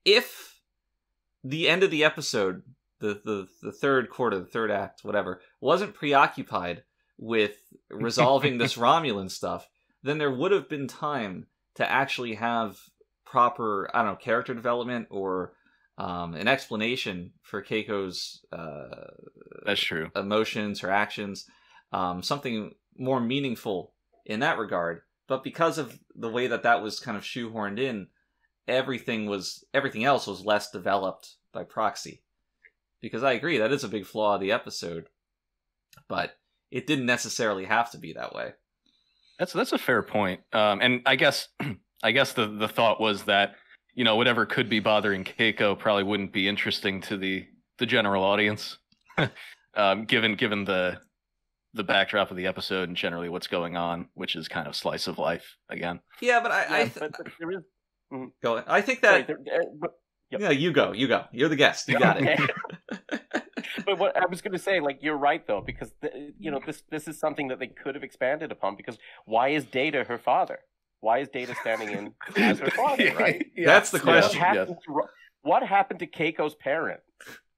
if the end of the episode, the third quarter, the third act, whatever, wasn't preoccupied with resolving this Romulan stuff, then there would have been time to actually have proper, I don't know, character development or an explanation for Keiko's that's true, emotions, her actions, something more meaningful in that regard. But because of the way that was kind of shoehorned in, everything else was less developed by proxy. Because I agree, that is a big flaw of the episode, but it didn't necessarily have to be that way. That's a fair point. And I guess the thought was that, whatever could be bothering Keiko probably wouldn't be interesting to the general audience, given the backdrop of the episode and generally what's going on, which is kind of slice of life again. Yeah, but but there is. Go ahead. I think that. Yeah, you go. You're the guest. You got it. But what I was going to say, like, you're right though, because this is something that they could have expanded upon. Because why is Data her father? Why is Data standing in as her father? Right? Yeah. That's the question. What happened to Keiko's parents?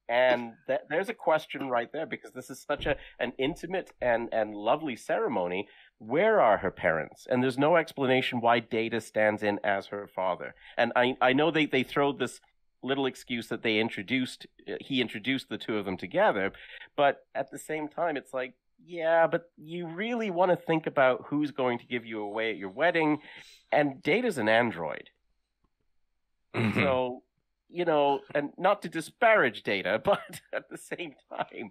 And there's a question right there, because this is such an intimate and lovely ceremony. Where are her parents? And there's no explanation why Data stands in as her father. And I know they throw this little excuse that he introduced the two of them together, but at the same time, it's like, yeah, but you really want to think about who's going to give you away at your wedding, and Data's an android. Mm-hmm. So, and not to disparage Data, but at the same time,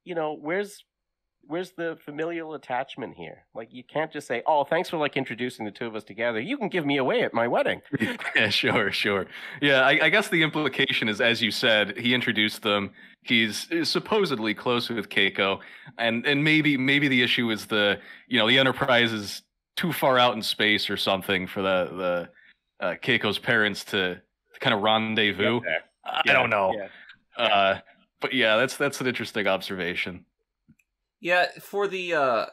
where's the familial attachment here? Like, you can't just say, "Oh, thanks for introducing the two of us together. You can give me away at my wedding." Yeah, sure. Yeah, I guess the implication is, as you said, he introduced them. He's supposedly close with Keiko, and maybe the issue is the Enterprise is too far out in space or something for the Keiko's parents to kind of rendezvous. I don't know. Yeah. But yeah, that's an interesting observation. Yeah, for the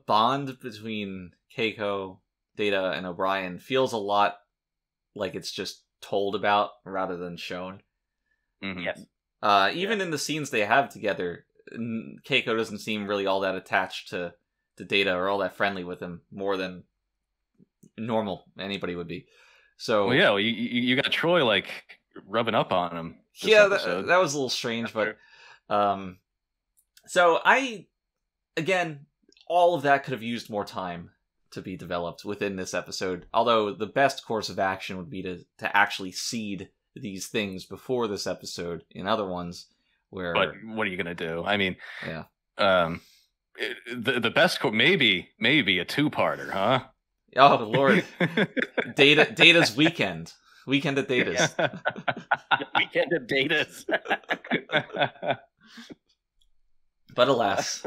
bond between Keiko, Data, and O'Brien feels a lot like it's just told about rather than shown. Mm-hmm. Yes. Even in the scenes they have together, Keiko doesn't seem really all that attached to Data or all that friendly with him, more than normal anybody would be. So, well, you got Troy rubbing up on him. Yeah, that was a little strange, but so again, all of that could have used more time to be developed within this episode. Although the best course of action would be to actually seed these things before this episode in other ones. But what are you gonna do? I mean, yeah. The best maybe a two-parter, huh? Oh Lord, Data's weekend at Data's. Weekend at Data's. But alas.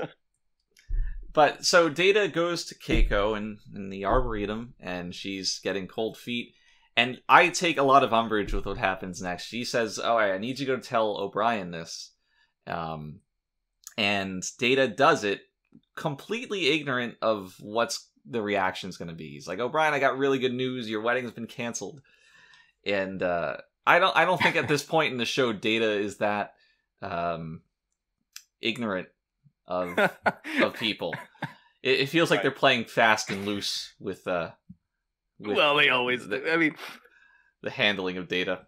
But so Data goes to Keiko in the Arboretum, and she's getting cold feet. And I take a lot of umbrage with what happens next. She says, "Oh, I need you to go tell O'Brien this." And Data does it, completely ignorant of what's the reaction's going to be. He's like, "O'Brien, I got really good news. Your wedding's been canceled." And I don't think at this point in the show Data is that ignorant of people. It feels like they're playing fast and loose with well, they always do. I mean, the handling of Data.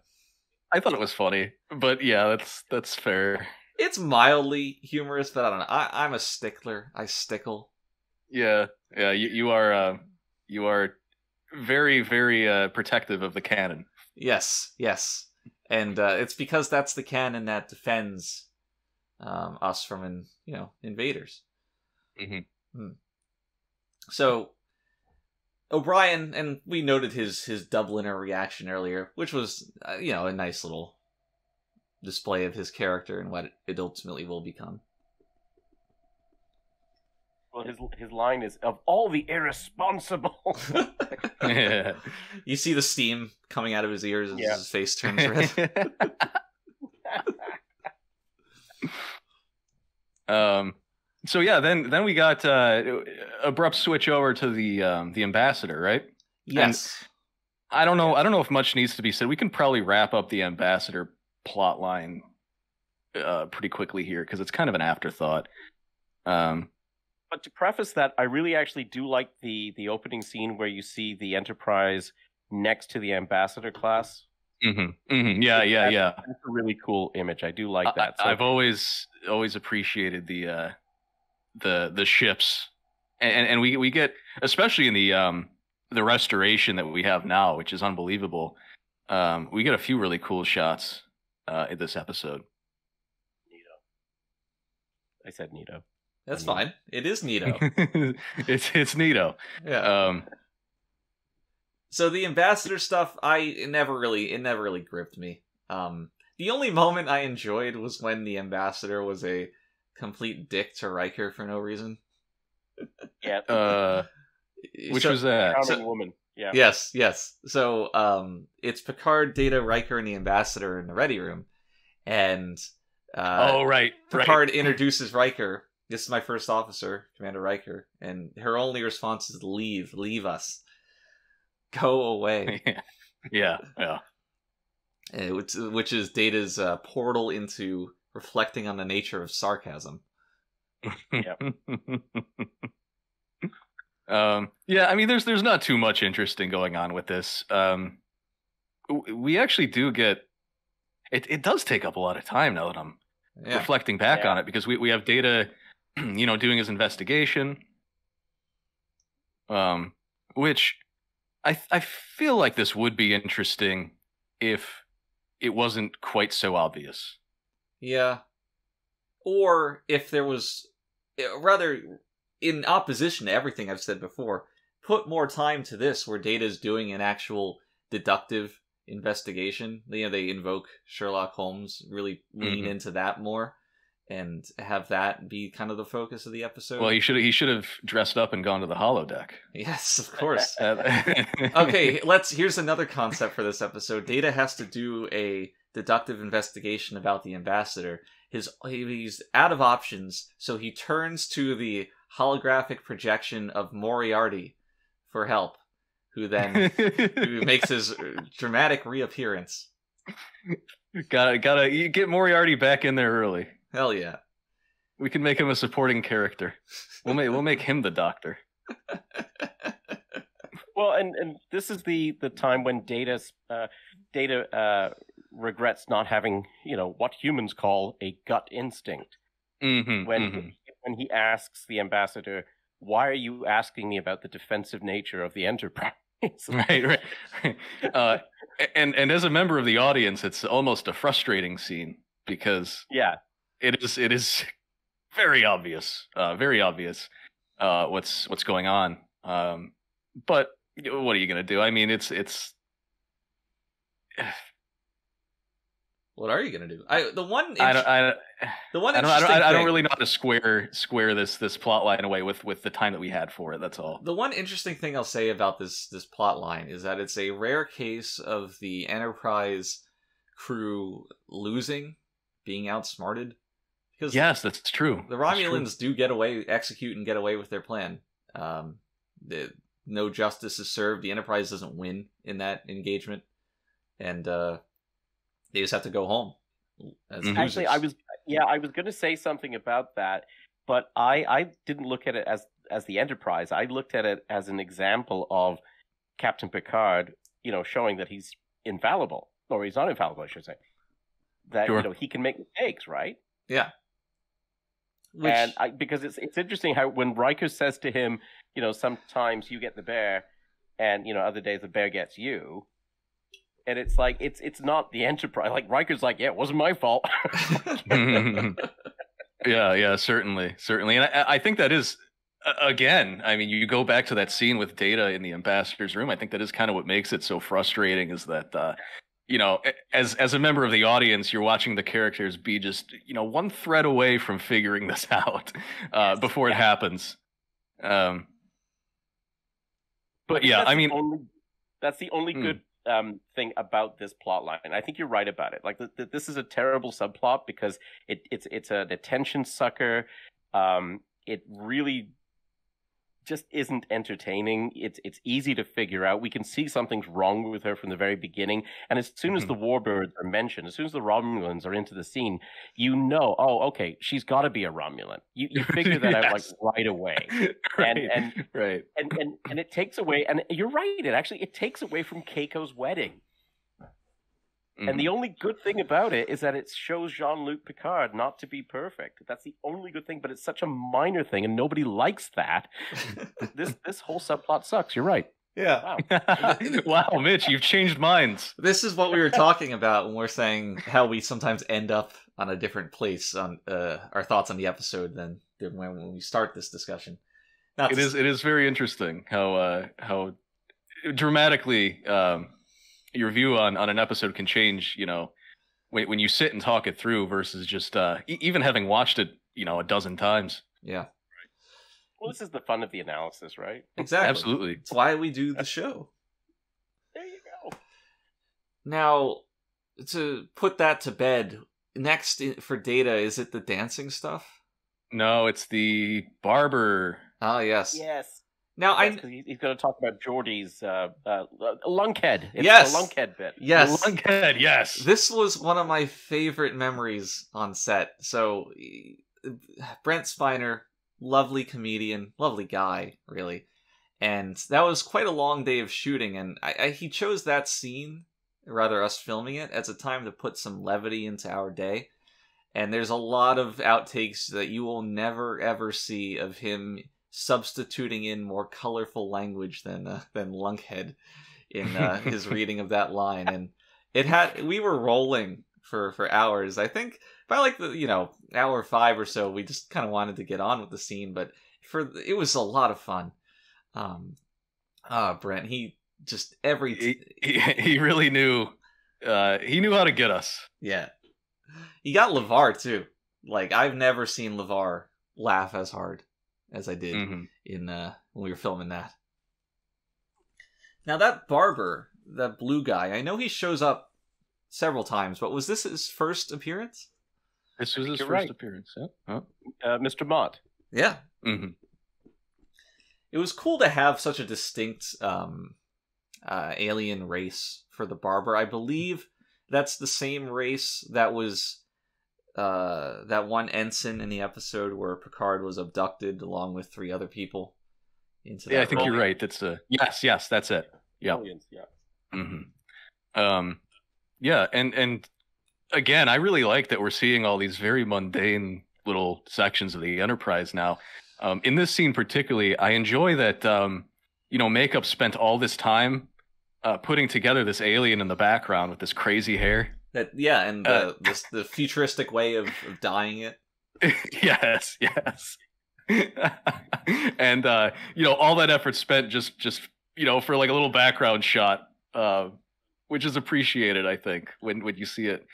I thought it was funny, but yeah, that's fair. It's mildly humorous, but I don't know. I'm a stickler. I stickle. Yeah. You are very, very protective of the canon. Yes, and it's because that's the canon that defends us from invaders. Mm-hmm. So O'Brien, and we noted his Dubliner reaction earlier, which was, a nice little display of his character and what it ultimately will become. Well, his line is, "Of all the irresponsible." Yeah. You see the steam coming out of his ears as his face turns red. So yeah, then we got abrupt switch over to the ambassador, right? Yes. And I don't know if much needs to be said. We can probably wrap up the ambassador plot line pretty quickly here because it's kind of an afterthought. But to preface that, I really actually do like the opening scene where you see the Enterprise next to the ambassador class. Mm-hmm. Mm-hmm. Yeah. That's a really cool image. I do like that. I've always appreciated the ships, and we get, especially in the restoration that we have now, which is unbelievable. We get a few really cool shots in this episode. Neato. I said Neato. That's fine. It is Neato. it's Neato. Yeah. So the ambassador stuff, it never really gripped me. The only moment I enjoyed was when the ambassador was a complete dick to Riker for no reason. Yeah. Which was that? Charming woman. Yeah. Yes. So it's Picard, Data, Riker, and the ambassador in the Readier Room, and right. Picard introduces Riker. This is my first officer, Commander Riker, and her only response is leave us, go away. Yeah. Which is Data's portal into reflecting on the nature of sarcasm. Yeah. Yeah, I mean, there's not too much interesting going on with this. We actually do get it does take up a lot of time now that I'm reflecting back on it, because we have Data, doing his investigation, which I feel like this would be interesting if it wasn't quite so obvious. Yeah. Or if there was, rather, in opposition to everything I've said before, put more time to this where Data's doing an actual deductive investigation. They invoke Sherlock Holmes, really lean into that more, and have that be kind of the focus of the episode. Well, he should have dressed up and gone to the holodeck. Yes, of course. Okay, here's another concept for this episode. Data has to do a deductive investigation about the ambassador. He's out of options, so he turns to the holographic projection of Moriarty for help, who makes his dramatic reappearance. Gotta you get Moriarty back in there early. Hell yeah. We can make him a supporting character. We'll make him the Doctor. Well, and this is the time when Data regrets not having, what humans call a gut instinct. Mm-hmm, when he asks the ambassador, "Why are you asking me about the defensive nature of the Enterprise?" Right. And as a member of the audience, it's almost a frustrating scene because it is very obvious what's going on. But what are you gonna do? I mean, it's. What are you gonna do? I don't really know how to square this plot line away with the time that we had for it. That's all. The one interesting thing I'll say about this plot line is that it's a rare case of the Enterprise crew being outsmarted. Because yes, that's true. The Romulans do execute and get away with their plan. No justice is served. The Enterprise doesn't win in that engagement, and they just have to go home. Actually, I was going to say something about that, but I didn't look at it as the Enterprise. I looked at it as an example of Captain Picard, showing that he's infallible, or he's not infallible, I should say. That sure. He can make mistakes, right? Yeah. Because it's interesting how when Riker says to him, sometimes you get the bear, and other days the bear gets you. And it's like it's not the Enterprise. Like Riker's like, yeah, it wasn't my fault. Yeah, certainly, and I think that is again, I mean, you go back to that scene with Data in the ambassador's room. I think that is kind of what makes it so frustrating, is that as a member of the audience, you're watching the characters be just one thread away from figuring this out before it happens. But yeah, I mean, that's the only good thing about this plot line. I think you're right about it. Like this is a terrible subplot because it's an attention sucker. It really just isn't entertaining. It's easy to figure out. We can see something's wrong with her from the very beginning. And as soon as the Warbirds are mentioned, as soon as the Romulans are into the scene, oh, okay, she's got to be a Romulan. You figure that out like right away. Right. And it takes away. And you're right. It takes away from Keiko's wedding. And the only good thing about it is that it shows Jean-Luc Picard not to be perfect. That's the only good thing, but it's such a minor thing, and nobody likes that. This whole subplot sucks. You're right. Yeah. Wow. Wow, Mitch, you've changed minds. This is what we were talking about when we're saying how we sometimes end up on a different place on our thoughts on the episode than when we start this discussion. It is very interesting how dramatically your view on an episode can change, when you sit and talk it through versus just even having watched it, a dozen times. Yeah. Well, this is the fun of the analysis, right? Exactly. Absolutely. It's why we do the show. There you go. Now, to put that to bed, next for Data, is it the dancing stuff? No, it's the barber. Oh, yes. Yes. Now he's going to talk about Geordie's lunkhead. It's yes, the lunkhead bit. Yes, the lunkhead. Yes, this was one of my favorite memories on set. So, Brent Spiner, lovely comedian, lovely guy, really, and that was quite a long day of shooting. And he chose that scene, or rather us filming it, as a time to put some levity into our day. And there's a lot of outtakes that you will never ever see of him substituting in more colorful language than lunkhead in his reading of that line, and we were rolling for hours. I think by like the hour 5 or so, we just kind of wanted to get on with the scene, but it was a lot of fun. Brent, he just he really knew he knew how to get us. Yeah, he got LeVar too. Like, I've never seen LeVar laugh as hard as I did in when we were filming that. Now, that barber, that blue guy, I know he shows up several times, but was this his first appearance? This was his first appearance, yeah. Huh? Mr. Mott. Yeah. It was cool to have such a distinct alien race for the barber. I believe that's the same race that was that one ensign in the episode where Picard was abducted along with 3 other people. I think you're right. That's yes, that's it. Yeah. Yeah, and again, I really like that we're seeing all these very mundane little sections of the Enterprise now. In this scene particularly, I enjoy that Makeup spent all this time putting together this alien in the background with this crazy hair. And the futuristic way of dyeing it. Yes. And all that effort spent just for like a little background shot, which is appreciated, I think, when you see it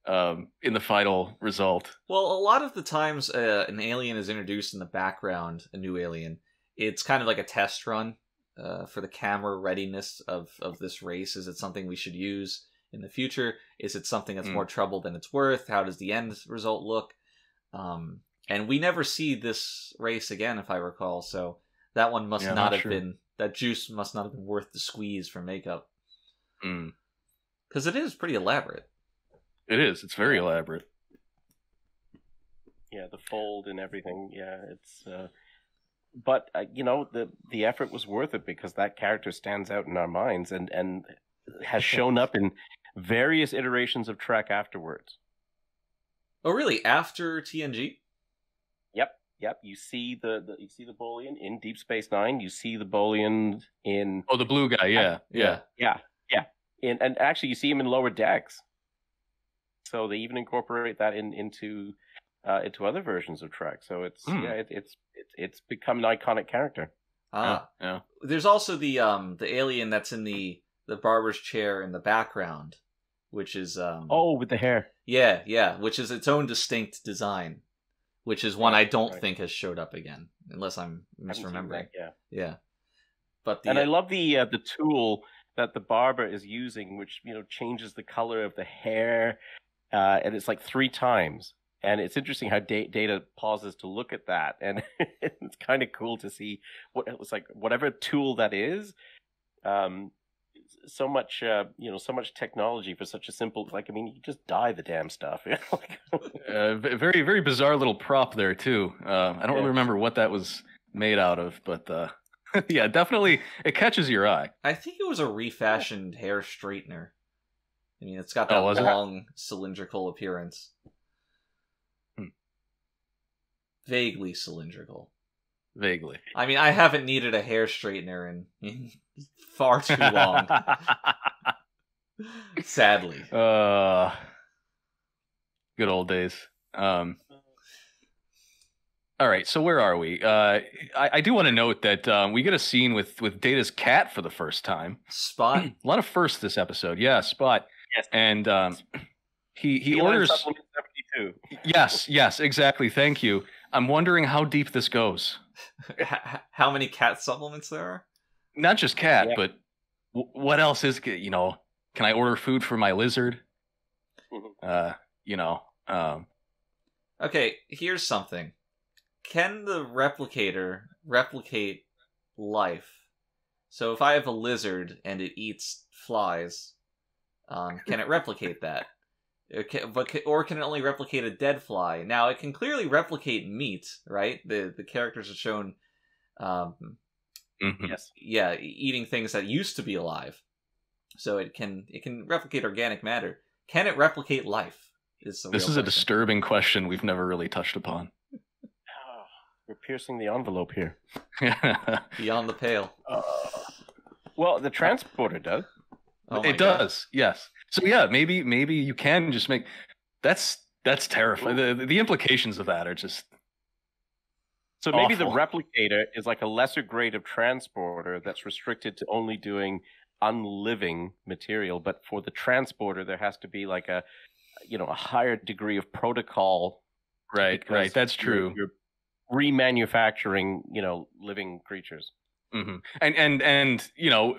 in the final result. Well, a lot of the times an alien is introduced in the background, a new alien, it's kind of like a test run for the camera readiness of this race. Is it something we should use in the future? Is it something that's more trouble than it's worth? How does the end result look? And we never see this race again, if I recall. So that one must not have been, that juice must not have been worth the squeeze for Makeup. Because it is pretty elaborate. It is. It's very elaborate. Yeah, the fold and everything. Yeah, it's. But the effort was worth it because that character stands out in our minds and has shown up in various iterations of Trek afterwards. Oh, really? After TNG? Yep. You see the Bolian in Deep Space Nine. You see the Bolian in the blue guy. Yeah. And actually, you see him in Lower Decks. So they even incorporate that into other versions of Trek. So it's it's become an iconic character. Yeah. There's also the alien that's in the barber's chair in the background, which is with the hair. Yeah, which is its own distinct design, which is one I don't think has showed up again, unless I'm misremembering. Yeah. But and I love the tool that the barber is using, which changes the color of the hair, and it's like 3 times. And it's interesting how Data pauses to look at that, and it's kind of cool to see what it was like. Whatever tool that is, so much technology for such a simple. Like, I mean, you just dye the damn stuff. Very, very bizarre little prop there too. I don't really remember what that was made out of, but yeah, definitely it catches your eye. I think it was a refashioned hair straightener. I mean, it's got that long cylindrical appearance. Vaguely cylindrical. Vaguely. I mean, I haven't needed a hair straightener in far too long. Sadly. Good old days. All right, so where are we? I do want to note that we get a scene with Data's cat for the first time. Spot. A lot of firsts this episode. Yeah, Spot. Yes. And he orders... Supplement 72. Yes, exactly. Thank you. I'm wondering how deep this goes. How many cat supplements there are? Not just cat, but what else is, can I order food for my lizard? Okay, here's something. Can the replicator replicate life? So if I have a lizard and it eats flies, can it replicate that? Or can it only replicate a dead fly? Now, it can clearly replicate meat, right? The characters are shown, yes, eating things that used to be alive. So it can replicate organic matter. Can it replicate life? This is a disturbing question we've never really touched upon. We're piercing the envelope here. Beyond the pale. Well, the transporter does. It does, yes. So yeah, maybe you can just make that's terrifying. The implications of that are just so maybe awful. The replicator is like a lesser grade of transporter that's restricted to only doing unliving material, but for the transporter there has to be like a higher degree of protocol. Right, that's true. You're remanufacturing, living creatures. Mm-hmm. And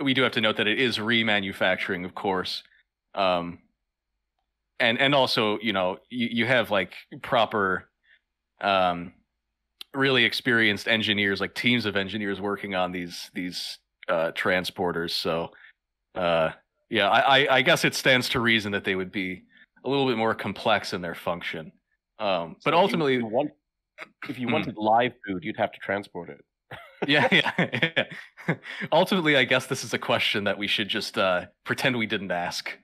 we do have to note that it is remanufacturing, of course. And also, you have like proper, really experienced engineers, like teams of engineers working on these transporters. So, I guess it stands to reason that they would be a little bit more complex in their function. But so ultimately, if you wanted live food, you'd have to transport it. Yeah. Ultimately, I guess this is a question that we should just pretend we didn't ask.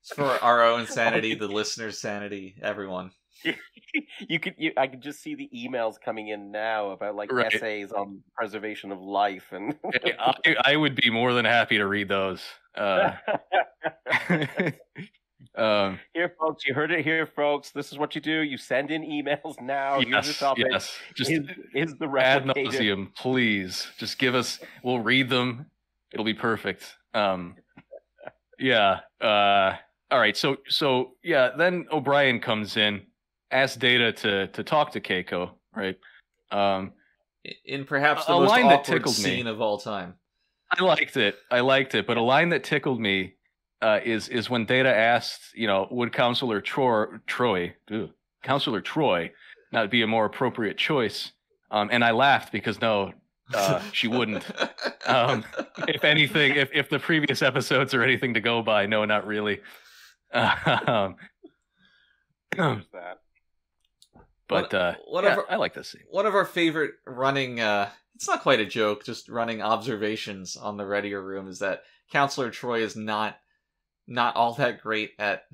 It's for our own sanity, the listeners' sanity, everyone. I could just see the emails coming in now about essays on preservation of life, and I would be more than happy to read those. Here, folks, you heard it here, folks. This is what you do. You send in emails now. Yes, here's the topic. Yes. Just is the ad nauseum, please. Just give us. We'll read them. It'll be perfect. Yeah. All right. So yeah. Then O'Brien comes in, asks Data to talk to Keiko. Right. In perhaps the most awkward scene of all time. I liked it, but a line that tickled me. Is when Data asked, would Counselor Troy not be a more appropriate choice? And I laughed because no, she wouldn't. If anything, if the previous episodes are anything to go by, no, not really. But I like this scene. One of our favorite running, it's not quite a joke, just running observations on the Readier Room is that Counselor Troy is not all that great at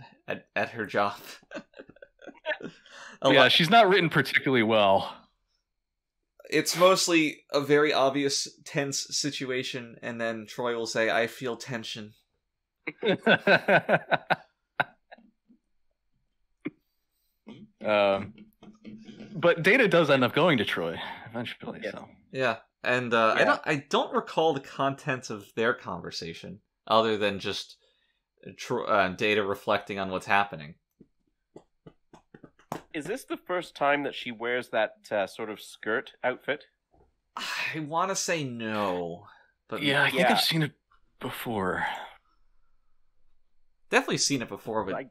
her job. She's not written particularly well. It's mostly a very obvious tense situation, and then Troy will say, "I feel tension." But Data does end up going to Troy eventually. Yes. So Yeah, and I don't recall the contents of their conversation other than just Data reflecting on what's happening. Is this the first time that she wears that sort of skirt outfit? I want to say no, but yeah, I think I've seen it before. Definitely seen it before, but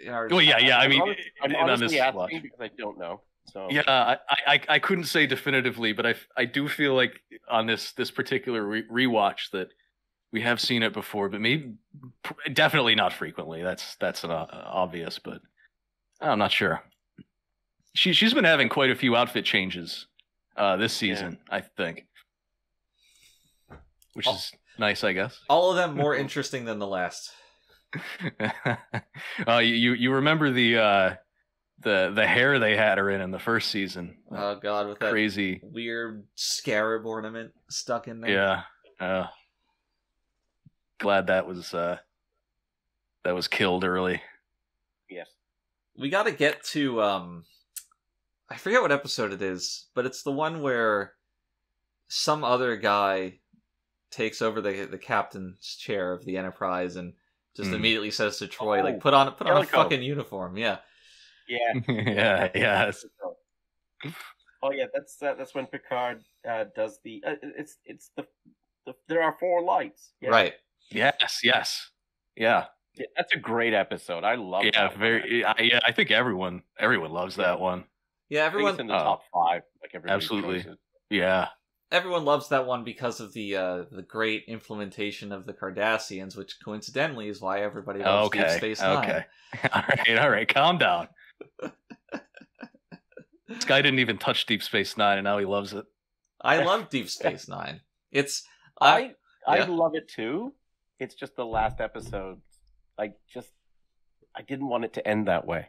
well, yeah. I mean, I'm honestly asking because I don't know. So yeah, I couldn't say definitively, but I do feel like on this particular rewatch that we have seen it before, but maybe definitely not frequently. That's obvious, but I'm not sure. She's been having quite a few outfit changes this season, I think, which is nice, I guess. All of them more interesting than the last. You remember the hair they had her in the first season? Oh God, with that crazy weird scarab ornament stuck in there. Yeah. Glad that was killed early. Yes. We got to get to I forget what episode it is, but it's the one where some other guy takes over the captain's chair of the Enterprise and just immediately says to Troy, like, put on a fucking uniform. Yeah. Yeah. Yes. Oh yeah, that's when Picard does the it's the there are 4 lights. Yeah. Right. Yes. Yeah. That's a great episode. I love that. I think everyone loves that one. Yeah, everyone's in the top 5. Like everybody absolutely. choices. Yeah. Everyone loves that one because of the great implementation of the Cardassians, which coincidentally is why everybody loves Deep Space Nine. Okay. All right. Calm down. This guy didn't even touch Deep Space Nine, and now he loves it. I love Deep Space Nine. I love it too. It's just the last episode. I didn't want it to end that way.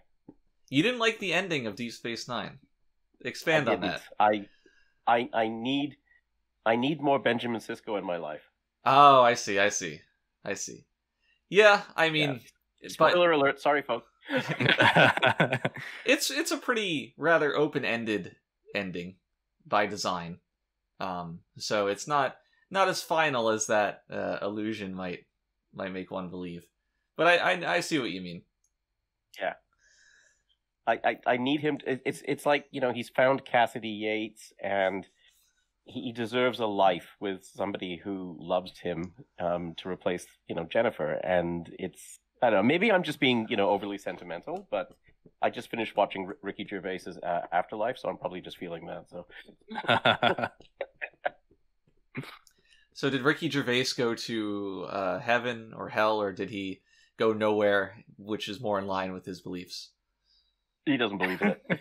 You didn't like the ending of Deep Space Nine. Expand on that. I need more Benjamin Sisko in my life. Oh, I see. Yeah, I mean, spoiler alert. Sorry, folks. It's a pretty rather open-ended ending by design. So it's not as final as that illusion might make one believe. But I see what you mean. Yeah. I need him. It's like, he's found Cassidy Yates, and he deserves a life with somebody who loves him to replace Jennifer. And it's, I don't know, maybe I'm just being overly sentimental, but I just finished watching Ricky Gervais's Afterlife, so I'm probably just feeling that. So. So did Ricky Gervais go to heaven or hell, or did he go nowhere, which is more in line with his beliefs? He doesn't believe in it.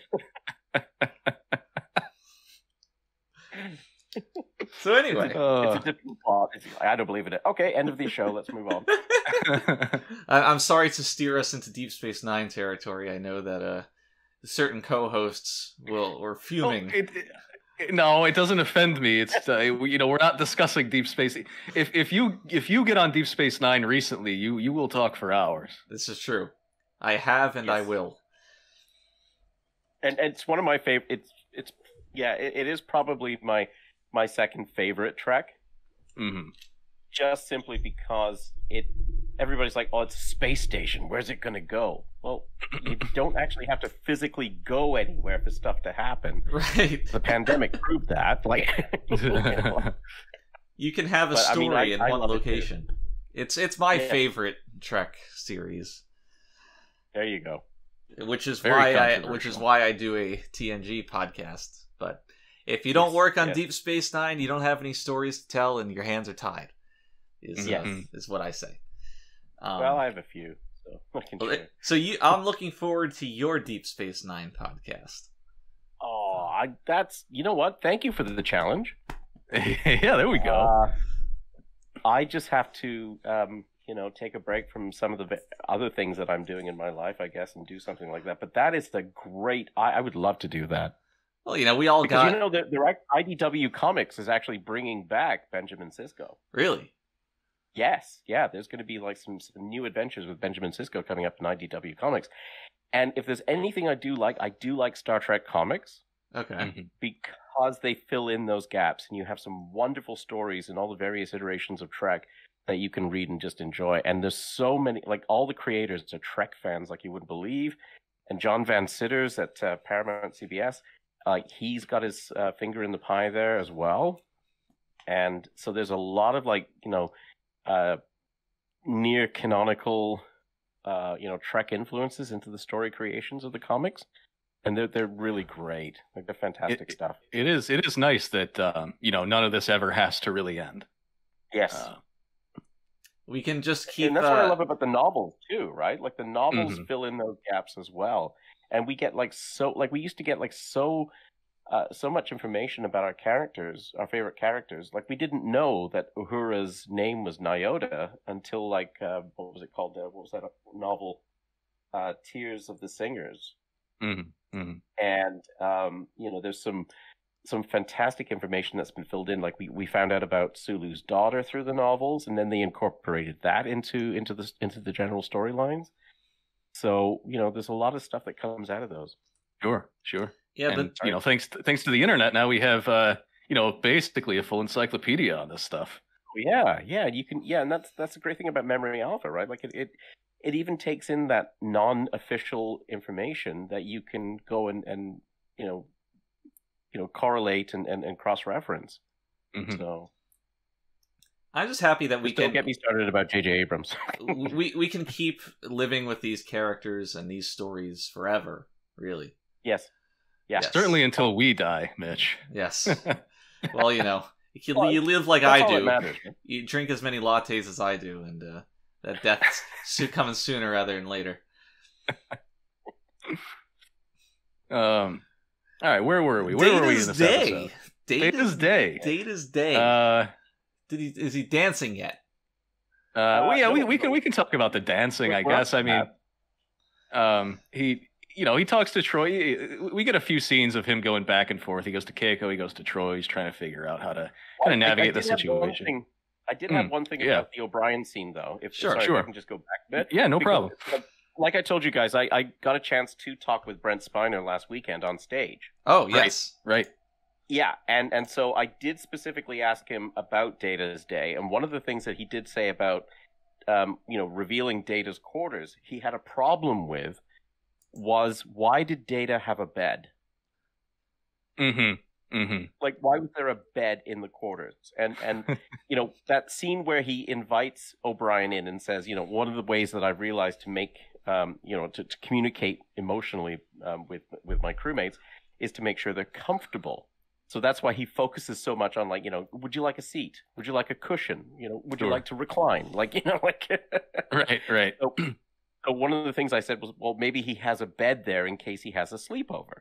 So anyway, it's a different plot. I don't believe in it. Okay, end of the show. Let's move on. I'm sorry to steer us into Deep Space Nine territory. I know that certain co-hosts were fuming. No, it doesn't offend me. It's we're not discussing Deep Space. If you get on Deep Space Nine recently, you will talk for hours. This is true. I have, and yes. I will. And it's one of my favorite. It is probably my second favorite Trek. Mm-hmm. Just simply because everybody's like, oh, it's a space station. Where's it going to go? Well, you don't actually have to physically go anywhere for stuff to happen. Right. The pandemic proved that. Like, you can have a story in one location. It's my favorite Trek series. There you go. Which is why I do a TNG podcast. But if you don't work on Deep Space Nine, you don't have any stories to tell, and your hands are tied. Is what I say. Well, I have a few, so I can share. So I'm looking forward to your Deep Space Nine podcast. Oh, that's, you know what? Thank you for the challenge. Yeah, there we go. I just have to, take a break from some of the other things that I'm doing in my life, I guess, and do something like that. But that is the great. I would love to do that. Well, we all got. The IDW Comics is actually bringing back Benjamin Sisko. Really? Yes. Yeah. There's going to be like some new adventures with Benjamin Sisko coming up in IDW Comics. And if there's anything I do like Star Trek comics. Okay. Because they fill in those gaps, and you have some wonderful stories in all the various iterations of Trek that you can read and just enjoy. And there's so many, like all the creators are Trek fans like you wouldn't believe. And John Van Citters at Paramount CBS, he's got his finger in the pie there as well. And so there's a lot of near canonical, Trek influences into the story creations of the comics. And they're really great. Like, they're fantastic stuff. It is nice that, none of this ever has to really end. Yes. We can just keep... And that's what I love about the novels, too, right? Like, the novels fill in those gaps as well. And we get, we used to get, so much information about our characters, our favorite characters. Like, we didn't know that Uhura's name was Nyota until, what was it called? What was that novel? Tears of the Singers. Mm-hmm. Mm-hmm. And, there's some fantastic information that's been filled in. Like, we found out about Sulu's daughter through the novels, and then they incorporated that into the general storylines. So, there's a lot of stuff that comes out of those. Sure. Yeah, and, thanks to the internet, now we have, basically a full encyclopedia on this stuff. Yeah, you can, and that's the great thing about Memory Alpha, right? Like, it even takes in that non-official information that you can go and correlate and cross-reference. Mm-hmm. So I'm just happy that we can... Don't get me started about J.J. Abrams. we can keep living with these characters and these stories forever, really. Yes. Yes. Certainly until we die, Mitch. Yes. Well, you live like I do. Matters, you drink as many lattes as I do, and that death's coming sooner rather than later. All right, where were we? Where were we in this episode? Data's Day. Data's Day. Is he dancing yet? We can talk about the dancing, I guess. I mean, he talks to Troy. We get a few scenes of him going back and forth. He goes to Keiko, he goes to Troy. He's trying to figure out how to kind of navigate the situation. I did have one thing about the O'Brien scene, though. If I can just go back a bit. Yeah, no problem. Like I told you guys, I got a chance to talk with Brent Spiner last weekend on stage. Oh, yes. Right. Yeah, and so I did specifically ask him about Data's Day, and one of the things that he did say about, revealing Data's quarters, he had a problem with was, why did Data have a bed? Mm-hmm. Mm-hmm. Like, why was there a bed in the quarters? And that scene where he invites O'Brien in and says, one of the ways that I've realized to make, to communicate emotionally with my crewmates is to make sure they're comfortable. So that's why he focuses so much on, would you like a seat? Would you like a cushion? Would you like to recline? Right. So one of the things I said was, well, maybe he has a bed there in case he has a sleepover.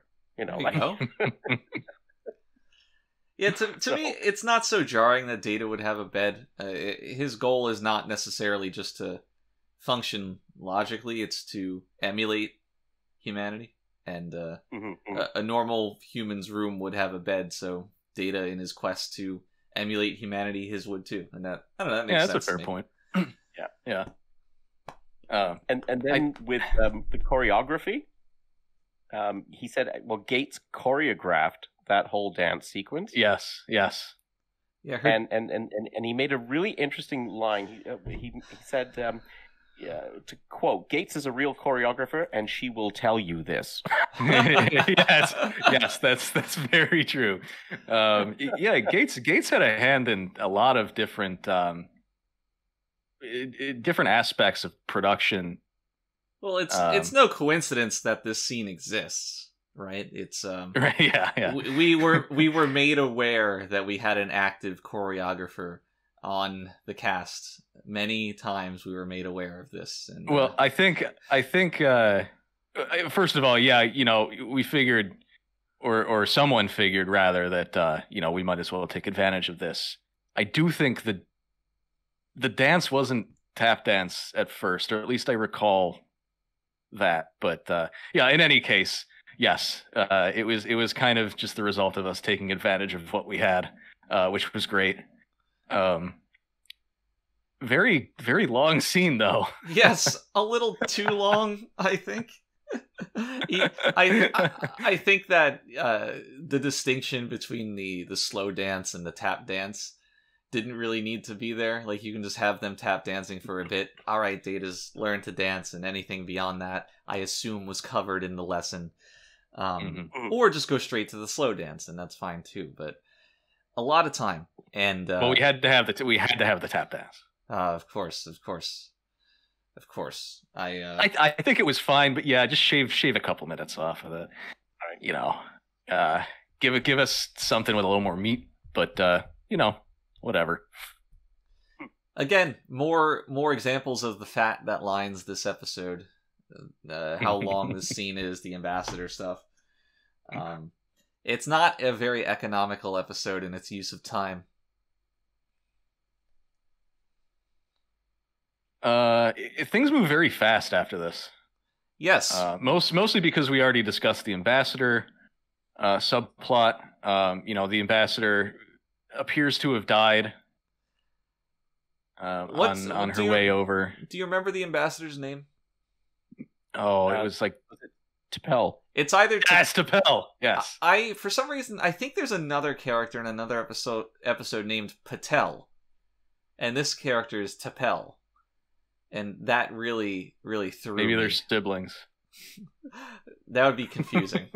Yeah, to me, it's not so jarring that Data would have a bed. His goal is not necessarily just to function logically; it's to emulate humanity. And a normal human's room would have a bed, so Data, in his quest to emulate humanity, his would too. And that, I don't know, that makes sense. That's a fair point. Yeah. And then with the choreography, he said, well, Gates choreographed that whole dance sequence. Yes. Yeah. And he made a really interesting line. He said, to quote, Gates is a real choreographer, and she will tell you this. yes, that's very true. Gates had a hand in a lot of different aspects of production. Well, it's no coincidence that this scene exists, right? It's right, yeah. We were made aware that we had an active choreographer on the cast. Many times we were made aware of this. And well, I think first of all, we figured, or someone figured rather, that we might as well take advantage of this. I do think the dance wasn't tap dance at first, or at least I recall that. But in any case, yes, it was kind of just the result of us taking advantage of what we had, which was great. Very, very long scene, though. Yes, a little too long, I think. I think that the distinction between the slow dance and the tap dance didn't really need to be there. Like, you can just have them tap dancing for a bit. All right, Data's learned to dance, and anything beyond that, I assume, was covered in the lesson. Or just go straight to the slow dance, and that's fine too. But a lot of time, and well, we had to have the tap dance. Of course. I think it was fine, but yeah, just shave a couple minutes off of it. You know, give us something with a little more meat. But you know, whatever. Again, more examples of the fat that lines this episode. How long this scene is, the ambassador stuff. It's not a very economical episode in its use of time. Things move very fast after this. Yes. Mostly because we already discussed the ambassador subplot. You know, the ambassador appears to have died on her way over. Do you remember the ambassador's name? Oh, it was like T'Pel. It's either T'Pel. Yes. I for some reason I think there's another character in another episode named Patel, and this character is T'Pel, and that really threw me. Maybe they're siblings. That would be confusing.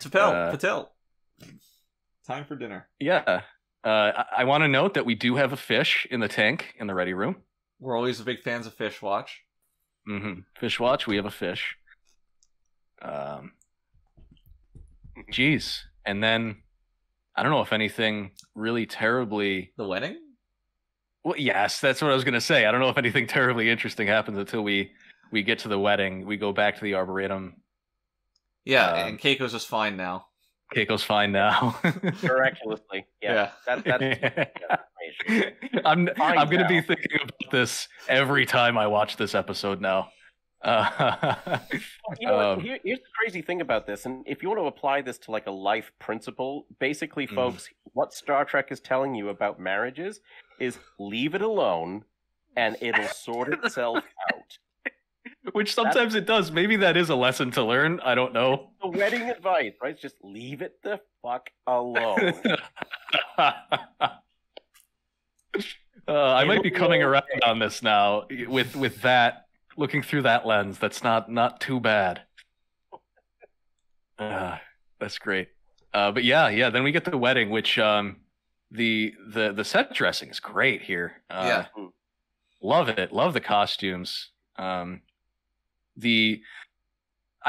Patel. Time for dinner. Yeah. I want to note that we do have a fish in the tank in the ready room. We're always big fans of Fish Watch. Fish Watch, we have a fish. Geez. And then, I don't know if anything really terribly... The wedding? Well, yes, that's what I was going to say. I don't know if anything terribly interesting happens until we get to the wedding. We go back to the Arboretum. Yeah, and Keiko's just fine now. Keiko's fine now. Miraculously. Yeah. That's I'm going to be thinking about this every time I watch this episode now. You know what? Here's the crazy thing about this, and if you want to apply this to like a life principle, basically, folks, what Star Trek is telling you about marriages is leave it alone, and it'll sort itself out. Which sometimes it does. Maybe that is a lesson to learn. I don't know. The wedding advice, right? Just leave it the fuck alone. I might be coming around on this now with that, looking through that lens. That's not too bad. That's great. But yeah. Then we get to the wedding, which the set dressing is great here. Love it. Love the costumes. I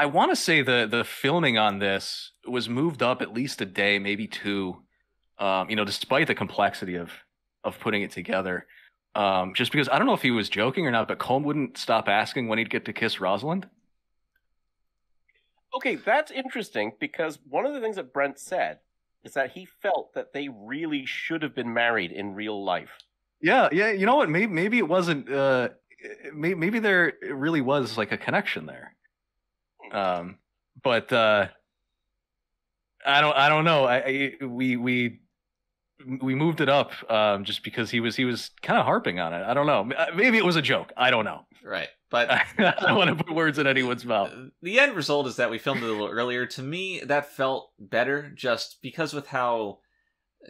want to say the filming on this was moved up at least a day, maybe two. You know, despite the complexity of putting it together. Just because I don't know if he was joking or not, but Colm wouldn't stop asking when he'd get to kiss Rosalind. Okay, that's interesting because one of the things that Brent said is that he felt that they really should have been married in real life. Yeah. You know what? Maybe it wasn't. Maybe there really was like a connection there. But I don't know. We moved it up just because he was kind of harping on it. I don't know. Maybe it was a joke. I don't know. Right. But I don't want to put words in anyone's mouth. The end result is that we filmed it a little earlier. To me, that felt better just because with how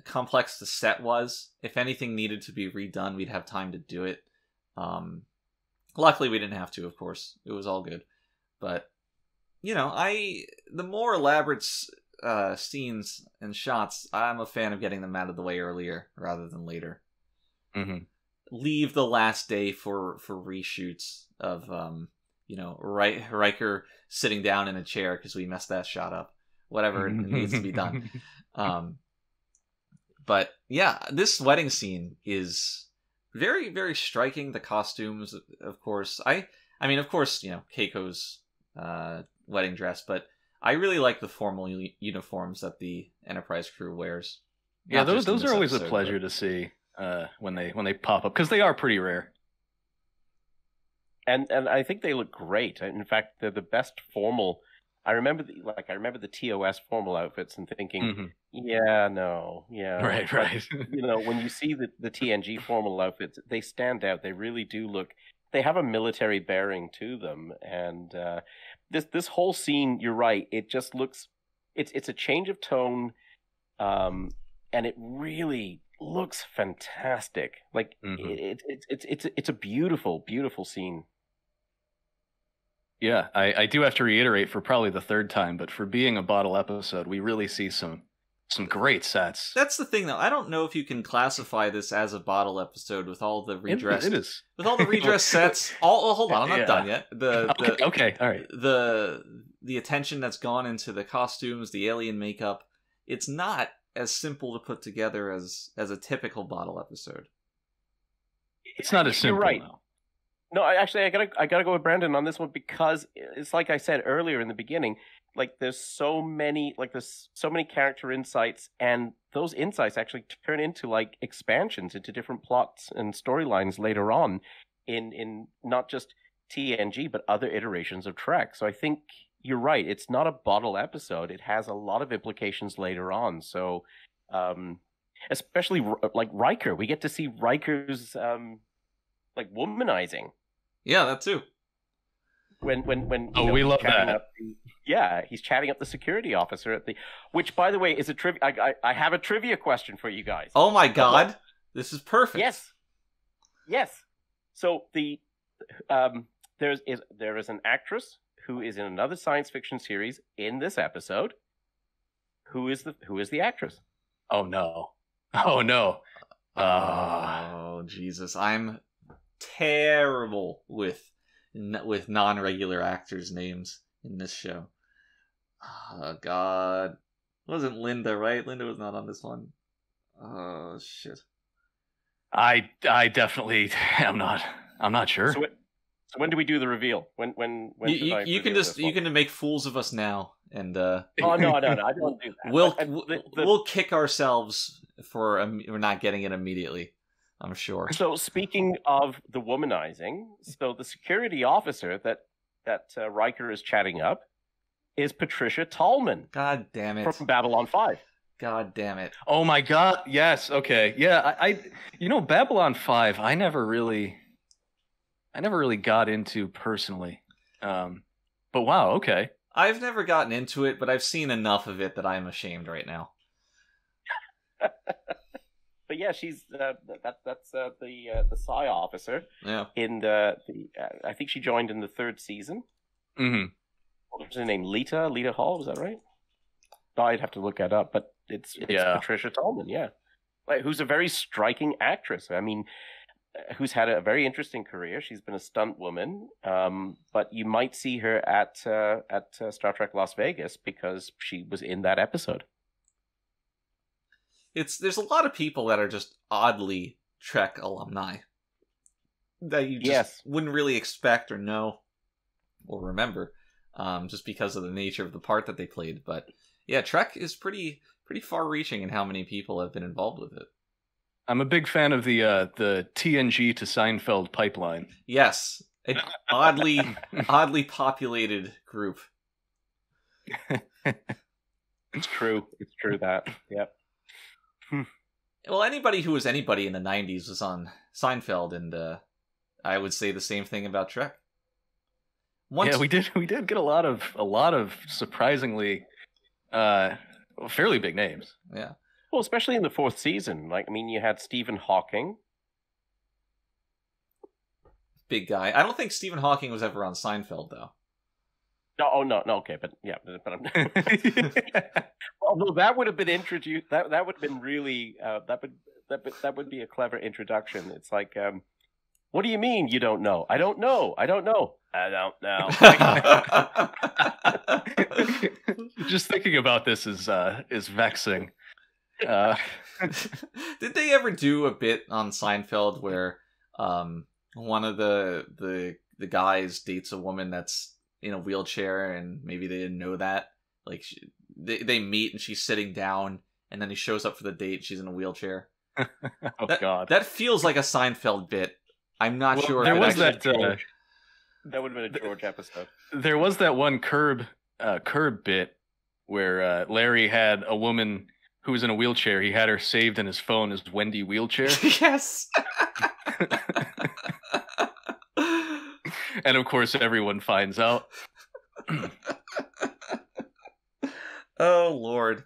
complex the set was. If anything needed to be redone, we'd have time to do it. Luckily, we didn't have to, of course. It was all good. But, you know, the more elaborate scenes and shots, I'm a fan of getting them out of the way earlier rather than later. Leave the last day for reshoots of, you know, Riker sitting down in a chair because we messed that shot up. Whatever it needs to be done. But, yeah, this wedding scene is... very, very striking. The costumes, of course. I mean, of course, you know, Keiko's wedding dress, but I really like the formal uniforms that the Enterprise crew wears. Yeah, those are always a pleasure to see when they pop up because they are pretty rare. And I think they look great. In fact, they're the best formal. I remember the TOS formal outfits and thinking, right. You know, when you see the TNG formal outfits, they stand out. They really do look they have a military bearing to them, and this whole scene, you're right, it just looks, it's a change of tone, and it really looks fantastic. Like it's a beautiful scene. Yeah, I do have to reiterate for probably the third time, but for being a bottle episode, we really see some great sets. That's the thing, though. I don't know if you can classify this as a bottle episode with all the redress. It is. With all the redress sets. Hold on, I'm not done yet. Okay, all right. The attention that's gone into the costumes, the alien makeup, it's not as simple to put together as a typical bottle episode. It's not as simple. You're right. Though. No, I gotta go with Brandon on this one, because it's like I said earlier in the beginning. Like there's so many character insights, and those insights actually turn into like expansions into different plots and storylines later on in not just TNG but other iterations of Trek. So I think you're right. It's not a bottle episode. It has a lot of implications later on. So especially like Riker, we get to see Riker's like womanizing. Yeah, that too. When we love that. He's chatting up the security officer at the, which by the way is a trivia. I have a trivia question for you guys. Oh my god, this is perfect. Yes. So there is an actress who is in another science fiction series in this episode. Who is the actress? Oh no. Oh Jesus, I'm terrible with non-regular actors' names in this show. Oh god, it wasn't Linda, right? Linda was not on this one. Oh shit. I definitely am not. I'm not sure. So when do we do the reveal? When you can make fools of us now, and Oh no, I don't do that. We'll kick ourselves for not getting it immediately, I'm sure. So speaking of the womanizing, so the security officer that Riker is chatting up is Patricia Tallman. God damn it. From Babylon 5. God damn it. Oh my god, yes, okay. Yeah, I Babylon 5, I never really got into personally. But wow, okay. I've never gotten into it, but I've seen enough of it that I'm ashamed right now. But yeah, she's that's the Psi officer. Yeah. In I think she joined in the 3rd season. Mm-hmm. What was her name? Lita Hall, was that right? No, I'd have to look that up, but it's Patricia Tallman, yeah. Like, who's a very striking actress. I mean, who's had a very interesting career. She's been a stunt woman, but you might see her at Star Trek Las Vegas because she was in that episode. There's a lot of people that are just oddly Trek alumni that you just wouldn't really expect or know or remember, just because of the nature of the part that they played. But yeah, Trek is pretty far-reaching in how many people have been involved with it. I'm a big fan of the TNG to Seinfeld pipeline. Yes, an oddly populated group. It's true that. Yep. Well, anybody who was anybody in the 90s was on Seinfeld, and I would say the same thing about Trek. We did get a lot of surprisingly fairly big names. Yeah. Well, especially in the 4th season. Like, I mean, you had Stephen Hawking. Big guy. I don't think Stephen Hawking was ever on Seinfeld, though. No, okay, but yeah, but I'm. Although that would have been introduced, that would have been really that would be a clever introduction. It's like, what do you mean you don't know? I don't know. Just thinking about this is vexing. Did they ever do a bit on Seinfeld where one of the guys dates a woman that's in a wheelchair, and maybe they didn't know that? Like, they meet and she's sitting down, and then he shows up for the date, she's in a wheelchair. God, that feels like a Seinfeld bit. I'm not sure. There was that. That would have been a George episode. There was that one Curb bit where Larry had a woman who was in a wheelchair. He had her saved in his phone as Wendy Wheelchair. Yes. And of course, everyone finds out. Oh Lord.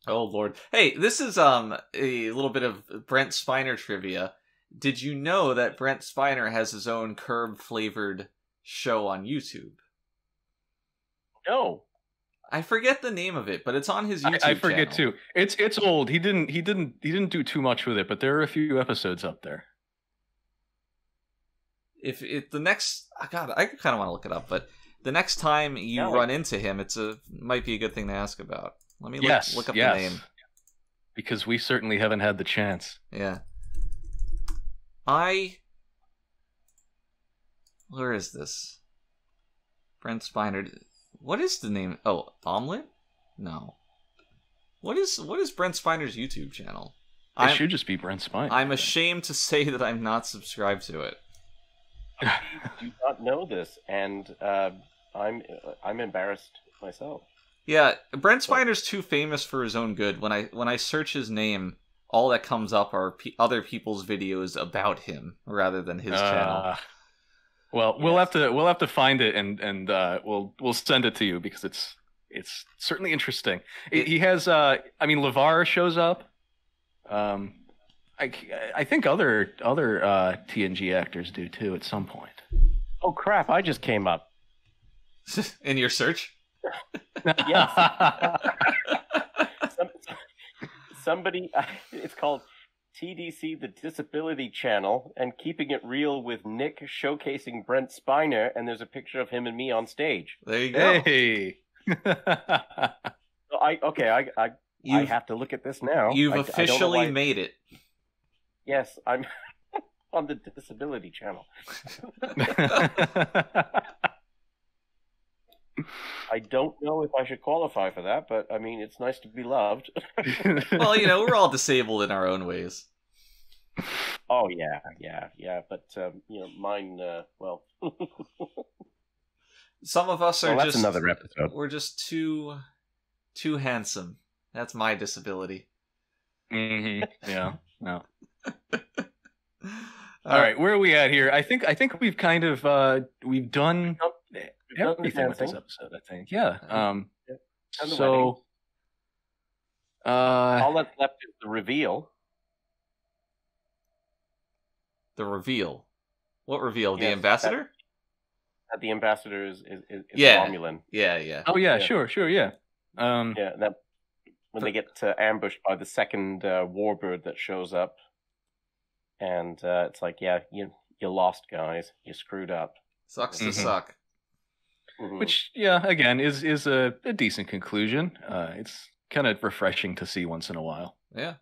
Oh Lord. Hey, this is a little bit of Brent Spiner trivia. Did you know that Brent Spiner has his own curb flavored show on YouTube? No. I forget the name of it, but it's on his YouTube I forget channel. too. It's old. He didn't do too much with it, but there are a few episodes up there. If the next, I kind of want to look it up, but the next time you run into him, might be a good thing to ask about. Let me look up the name. Because we certainly haven't had the chance. Yeah. Where is this? Brent Spiner. What is the name? Oh, Omelet? No. What is Brent Spiner's YouTube channel? It should just be Brent Spiner. I'm ashamed to say that I'm not subscribed to it. I do not know this, and I'm embarrassed myself. Yeah, Brent Spiner's too famous for his own good. When I search his name, all that comes up are other people's videos about him rather than his channel. Well, yes. we'll have to find it and we'll send it to you because it's certainly interesting. He has LeVar shows up. I think other TNG actors do too at some point. Oh crap! I just came up in your search. Yes. Somebody. It's called TDC, the Disability Channel, and Keeping It Real with Nick showcasing Brent Spiner, and there's a picture of him and me on stage. There you go. Hey. I have to look at this now. You've officially made it. Yes, I'm on the Disability Channel. I don't know if I should qualify for that, but I mean, it's nice to be loved. Well, we're all disabled in our own ways. Oh yeah. But mine. Well, some of us are that's another episode. We're just too handsome. That's my disability. Mm-hmm. Yeah. No. All right, where are we at here? I think we've kind of we've done everything with this episode. I think, yeah. So, all that's left is the reveal. The reveal. What reveal? Yes, the ambassador. That the ambassador is Romulan. Yeah. Oh yeah, sure, yeah. That when they get ambushed by the second warbird that shows up. And it's like, yeah, you lost, guys. You screwed up. Sucks to suck. Mm-hmm. Which, yeah, again, is a decent conclusion. It's kind of refreshing to see once in a while. Yeah.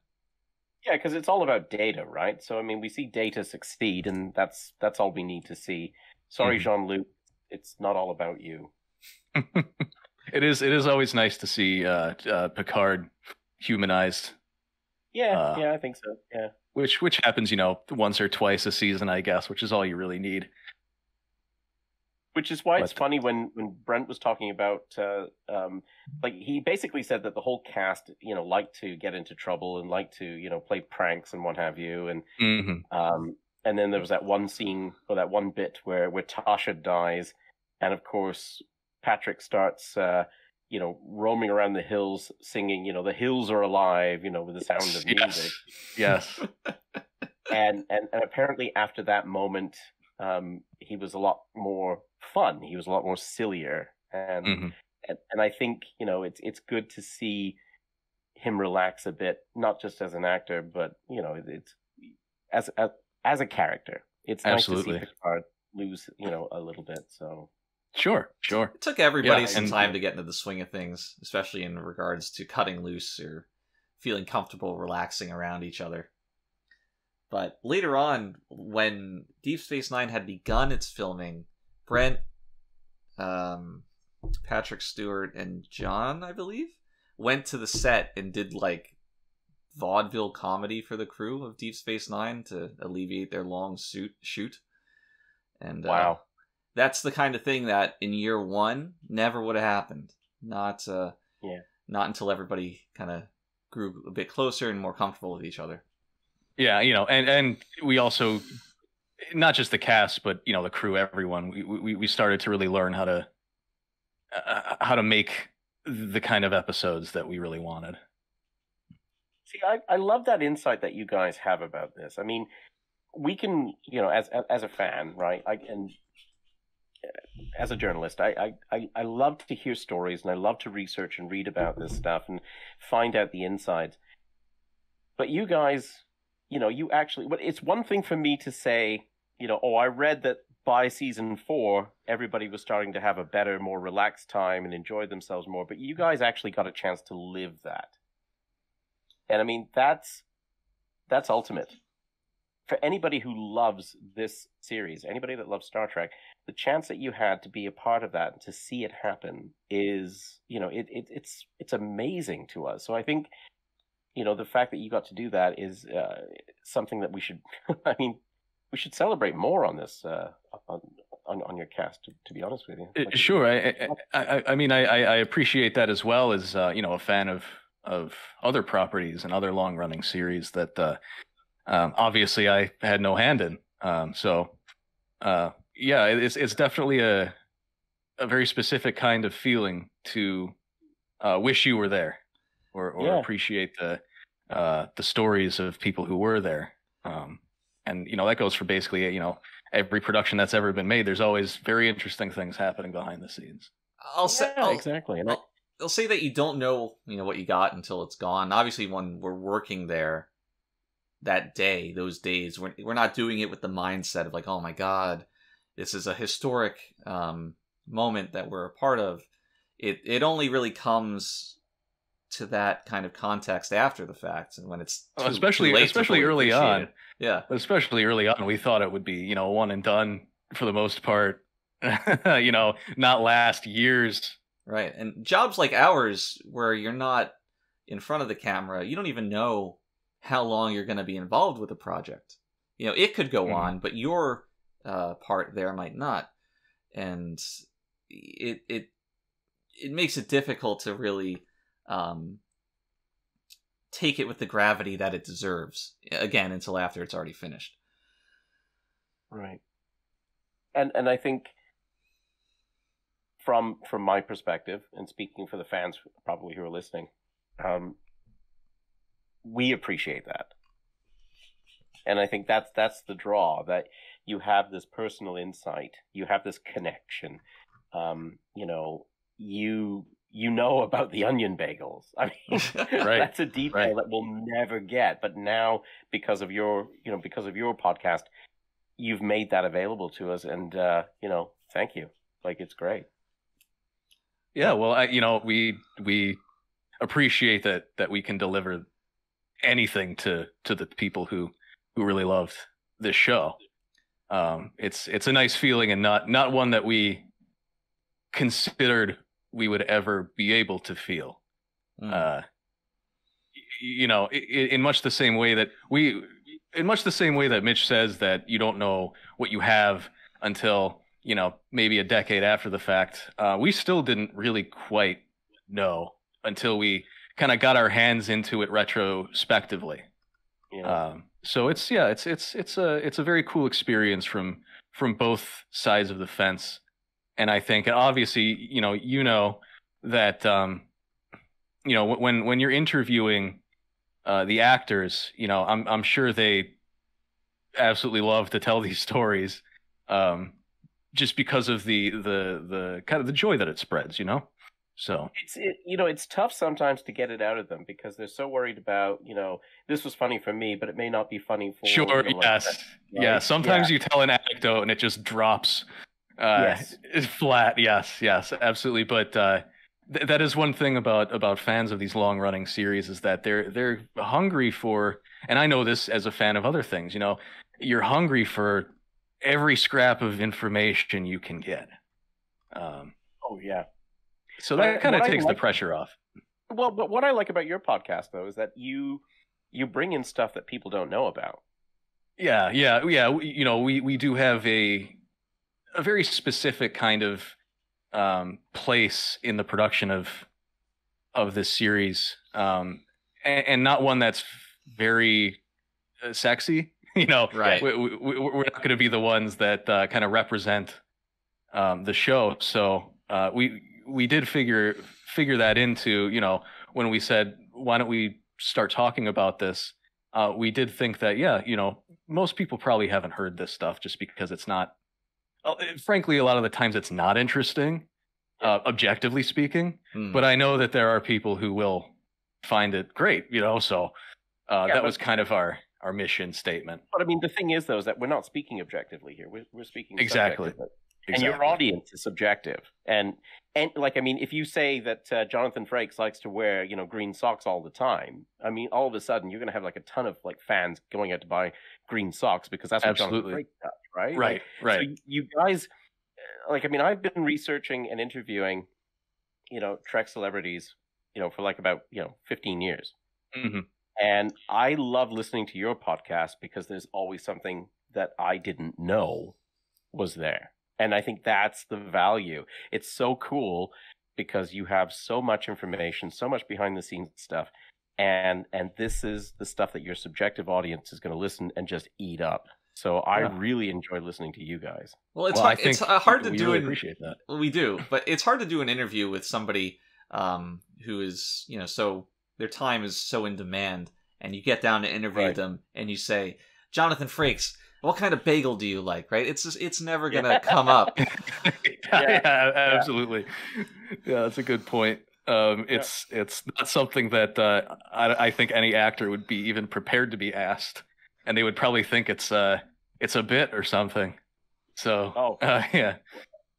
Yeah, because it's all about Data, right? So, I mean, we see Data succeed, and that's all we need to see. Sorry, Jean-Luc, it's not all about you. It is always nice to see Picard humanized. Yeah, I think so, yeah. Which happens, once or twice a season, I guess, which is all you really need. Which is why it's funny when Brent was talking about, he basically said that the whole cast, liked to get into trouble and liked to, play pranks and what have you. And and then there was that one scene or that one bit where Tasha dies, and of course Patrick starts, roaming around the hills singing, the hills are alive, with the sound of music. Yes. And apparently after that moment, he was a lot more fun. He was a lot more sillier. And I think, it's good to see him relax a bit, not just as an actor, but, it's as a character. It's Absolutely. nice to see Picard lose, a little bit, so... Sure. It took everybody some time to get into the swing of things, especially in regards to cutting loose or feeling comfortable relaxing around each other. But later on, when Deep Space Nine had begun its filming, Brent, Patrick Stewart, and John, I believe, went to the set and did vaudeville comedy for the crew of Deep Space Nine to alleviate their long shoot. And wow. That's the kind of thing that in year one never would have happened. Not until everybody kind of grew a bit closer and more comfortable with each other. Yeah, and we also not just the cast, but the crew, everyone. We started to really learn how to make the kind of episodes that we really wanted. See, I love that insight that you guys have about this. I mean, we can, as a fan, right? And as a journalist, I love to hear stories, and I love to research and read about this stuff and find out the insides. But you guys, you actually, but it's one thing for me to say, I read that by season 4, everybody was starting to have a better, more relaxed time and enjoy themselves more. But you guys actually got a chance to live that. And I mean, that's ultimate. For anybody who loves this series, anybody that loves Star Trek, the chance that you had to be a part of that and to see it happen is, it's amazing to us. So I think, the fact that you got to do that is something that we should, we should celebrate more on this, on your cast, to be honest with you. Sure. I mean, I appreciate that as well as, a fan of other properties and other long running series that, obviously I had no hand in. Yeah, it's definitely a very specific kind of feeling to wish you were there, or appreciate the stories of people who were there. And that goes for basically every production that's ever been made. There's always very interesting things happening behind the scenes. Exactly. And they'll say that you don't know what you got until it's gone. Obviously, when we're working there that day, those days, we're not doing it with the mindset of like, oh my God, this is a historic moment that we're a part of. It only really comes to that kind of context after the fact, and when it's especially early on. Yeah, especially early on, we thought it would be one and done for the most part. Not last years. Right, and jobs like ours, where you're not in front of the camera, you don't even know how long you're going to be involved with a project. It could go on, but your part there might not, and it makes it difficult to really take it with the gravity that it deserves. Again, until after it's already finished. Right, and I think from my perspective, and speaking for the fans probably who are listening, we appreciate that. And I think that's the draw, that you have this personal insight, you have this connection. You know about the onion bagels. I mean, right. That's a detail that we'll never get. But now, because of your podcast, you've made that available to us, and thank you. Like, it's great. Yeah, well, we appreciate that we can deliver anything to the people who really loved this show. It's a nice feeling, and not one that we considered we would ever be able to feel. In much the same way that Mitch says that you don't know what you have until maybe a decade after the fact. We still didn't really quite know until we kind of got our hands into it retrospectively. Yeah. So it's a very cool experience from both sides of the fence. And I think, and obviously, that, when you're interviewing the actors, I'm sure they absolutely love to tell these stories, just because of the kind of the joy that it spreads, So it's tough sometimes to get it out of them because they're so worried about, this was funny for me, but it may not be funny for sure. Yes. Right? Yeah. Sometimes you tell an anecdote and it just drops. Yes. It's flat. Yes, absolutely. But that is one thing about fans of these long running series, is that they're hungry for, and I know this as a fan of other things, you're hungry for every scrap of information you can get. Oh yeah. So that kind of takes the pressure off. Well, but what I like about your podcast though is that you bring in stuff that people don't know about. Yeah. We do have a very specific kind of place in the production of this series, and not one that's very sexy. Right. we're not going to be the ones that kind of represent the show. So we did figure that into, when we said, why don't we start talking about this? We did think that, most people probably haven't heard this stuff just because it's not, frankly, a lot of the times it's not interesting, objectively speaking. But I know that there are people who will find it great, so that was kind of our mission statement. But I mean, the thing is, though, is that we're not speaking objectively here. We're speaking exactly. And your audience is subjective. And like, I mean, if you say that Jonathan Frakes likes to wear, green socks all the time, I mean, all of a sudden you're going to have like a ton of like fans going out to buy green socks because that's what Jonathan Frakes does, right? Right, right. So you guys, like, I mean, I've been researching and interviewing, Trek celebrities, for like about, 15 years. Mm-hmm. And I love listening to your podcast because there's always something that I didn't know was there. And I think that's the value. It's so cool because you have so much information, so much behind the scenes stuff. And this is the stuff that your subjective audience is going to listen and just eat up. So I really enjoy listening to you guys. Well, it's hard to do. Really appreciate that. We do, but it's hard to do an interview with somebody who is, so their time is so in demand, and you get down to interview them, and you say, Jonathan Frakes, what kind of bagel do you like? Right? It's never gonna come up. Yeah, absolutely. Yeah, that's a good point. It's not something that I think any actor would be even prepared to be asked, and they would probably think it's a bit or something. So yeah.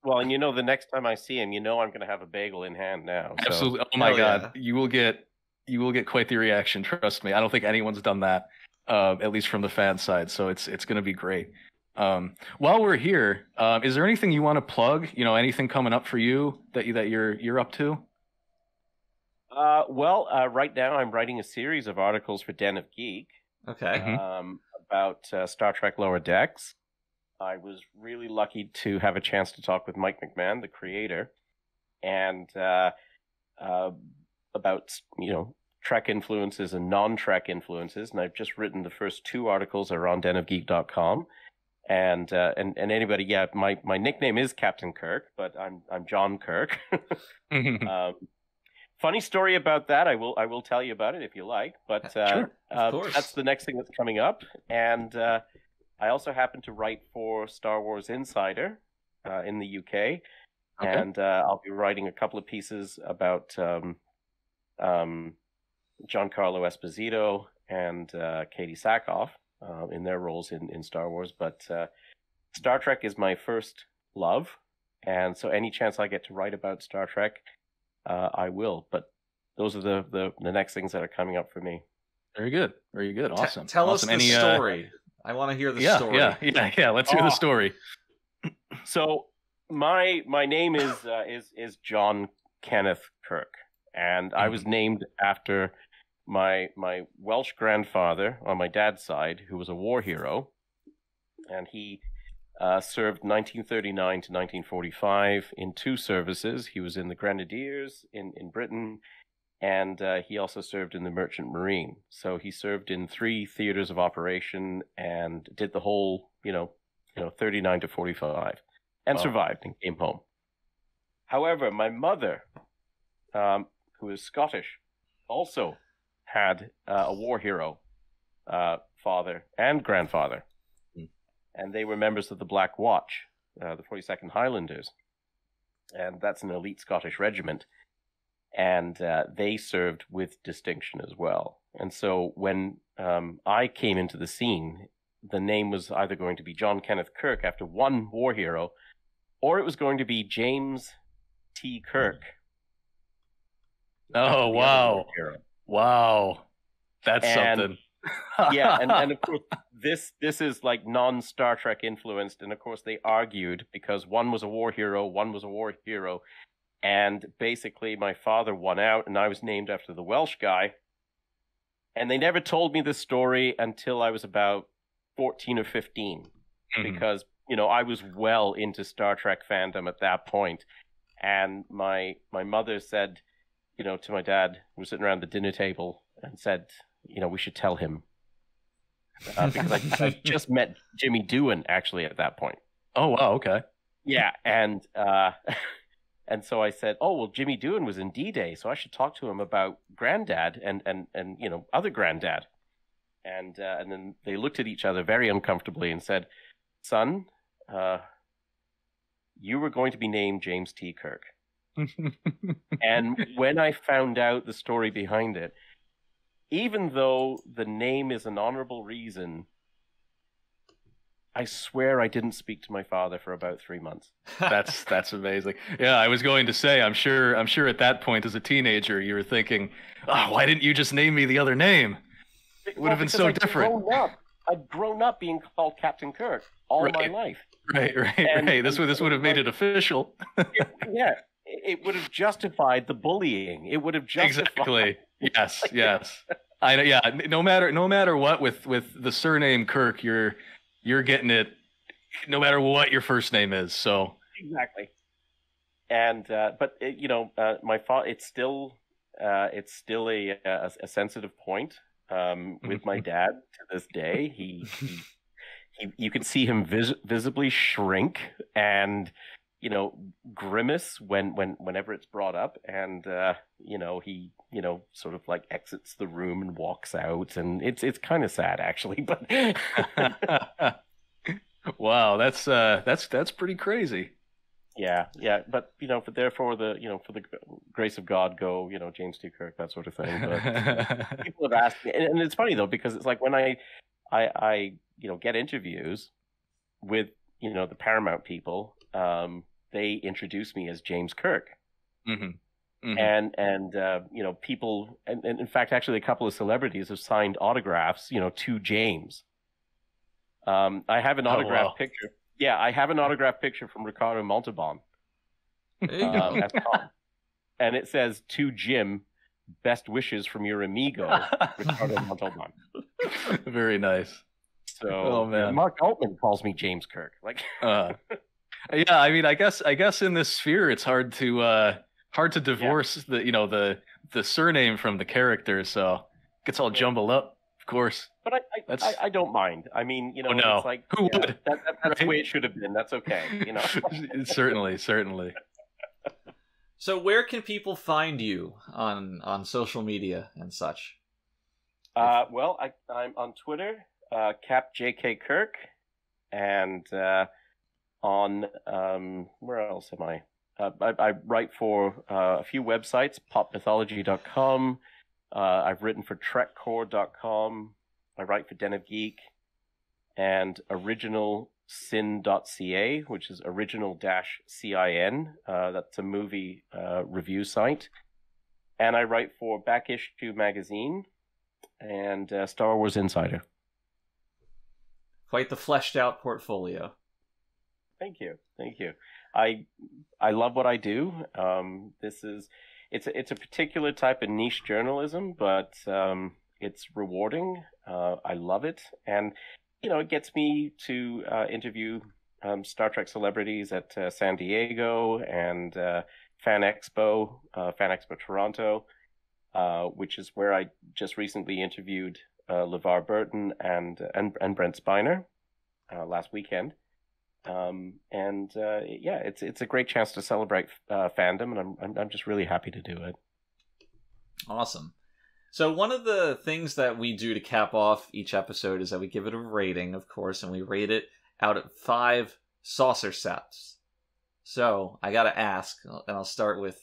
Well, and the next time I see him, I'm going to have a bagel in hand now. So. Absolutely. Oh my God, you will get quite the reaction. Trust me. I don't think anyone's done that, at least from the fan side. So it's going to be great. While we're here, is there anything you want to plug? Anything coming up for you that you're up to? Well, right now I'm writing a series of articles for Den of Geek. Okay. About Star Trek Lower Decks. I was really lucky to have a chance to talk with Mike McMahon, the creator, and about Trek influences and non-Trek influences. And I've just written the first 2 articles are on denofgeek.com. And anybody, my nickname is Captain Kirk, but I'm John Kirk. Funny story about that. I will tell you about it if you like. But sure, of course. That's the next thing that's coming up. And I also happen to write for Star Wars Insider in the UK. Okay. And I'll be writing a couple of pieces about Giancarlo Esposito and Katie Sackhoff in their roles in Star Wars. But Star Trek is my first love. And so any chance I get to write about Star Trek, I will. But those are the next things that are coming up for me. Very good. Very good. Awesome. Tell awesome. us the story. I want to hear the story. Yeah. Let's hear the story. So my name is John Kenneth Kirk, and I was named after my Welsh grandfather on my dad's side, who was a war hero, and he served 1939 to 1945 in 2 services. He was in the Grenadiers in Britain, and he also served in the Merchant Marine. So he served in 3 theaters of operation and did the whole, 39 to 45, and survived and came home. However, my mother, who is Scottish, also had a war hero father and grandfather. And they were members of the Black Watch, the 42nd Highlanders. And that's an elite Scottish regiment. And they served with distinction as well. And so when I came into the scene, the name was either going to be John Kenneth Kirk after one war hero, or it was going to be James T. Kirk. Oh, wow. Wow. That's something. Yeah, and of course, this is like non-Star Trek influenced, and of course they argued because one was a war hero, and basically my father won out, and I was named after the Welsh guy, and they never told me this story until I was about 14 or 15, because, I was well into Star Trek fandom at that point, and my mother said, to my dad, who was sitting around the dinner table, and said, we should tell him. because I just met Jimmy Doohan actually at that point. Oh wow, okay. Yeah, and so I said, oh well, Jimmy Doohan was in D-Day, so I should talk to him about Granddad and other Granddad. And then they looked at each other very uncomfortably and said, son, you were going to be named James T. Kirk. And when I found out the story behind it, even though the name is an honorable reason, I swear I didn't speak to my father for about 3 months. That's amazing. Yeah, I was going to say, I'm sure at that point as a teenager you were thinking, oh, why didn't you just name me the other name? It would have been so different. I'd grown up being called Captain Kirk all my life. Right. This would have made it official. It would have justified the bullying. It would have justified. Exactly. Yes. No matter what with the surname Kirk, you're getting it. No matter what your first name is. So exactly. And my father. It's still a sensitive point. With my dad to this day, he you can see him visibly shrink and grimace whenever it's brought up, and he sort of like exits the room and walks out, and it's kind of sad actually, but wow, that's pretty crazy. Yeah, but for the grace of God, go, James T. Kirk, that sort of thing. But people have asked me, and it's funny though, because it's like when I get interviews with the Paramount people, they introduce me as James Kirk, and people, and in fact, actually, a couple of celebrities have signed autographs, to James. I have an autograph picture. Yeah, I have an autographed picture from Ricardo Montalban. There you go. And it says, to Jim, best wishes from your amigo, Ricardo Montalban. Very nice. So, Mark Altman calls me James Kirk. Yeah, I mean, I guess in this sphere, it's hard to divorce the surname from the character, so it gets all jumbled up. Course, but I don't mind. I mean, it's like who would? That's right? The way it should have been. That's okay. Certainly. So, where can people find you on social media and such? Well, I'm on Twitter, CapJKKirk, and on where else am I? I write for a few websites, popmythology.com. I've written for trekcore.com. I write for Den of Geek and originalsin.ca, which is original-cin. That's a movie review site. And I write for Back Issue Magazine and Star Wars Insider. Quite the fleshed out portfolio. Thank you. I love what I do. It's a particular type of niche journalism, but it's rewarding. I love it, and it gets me to interview Star Trek celebrities at San Diego and Fan Expo Toronto, which is where I just recently interviewed LeVar Burton and Brent Spiner last weekend. It's a great chance to celebrate fandom, and I'm just really happy to do it. Awesome. So one of the things that we do to cap off each episode is that we give it a rating, of course, and we rate it out of 5 saucer seps. So I gotta ask, and I'll start with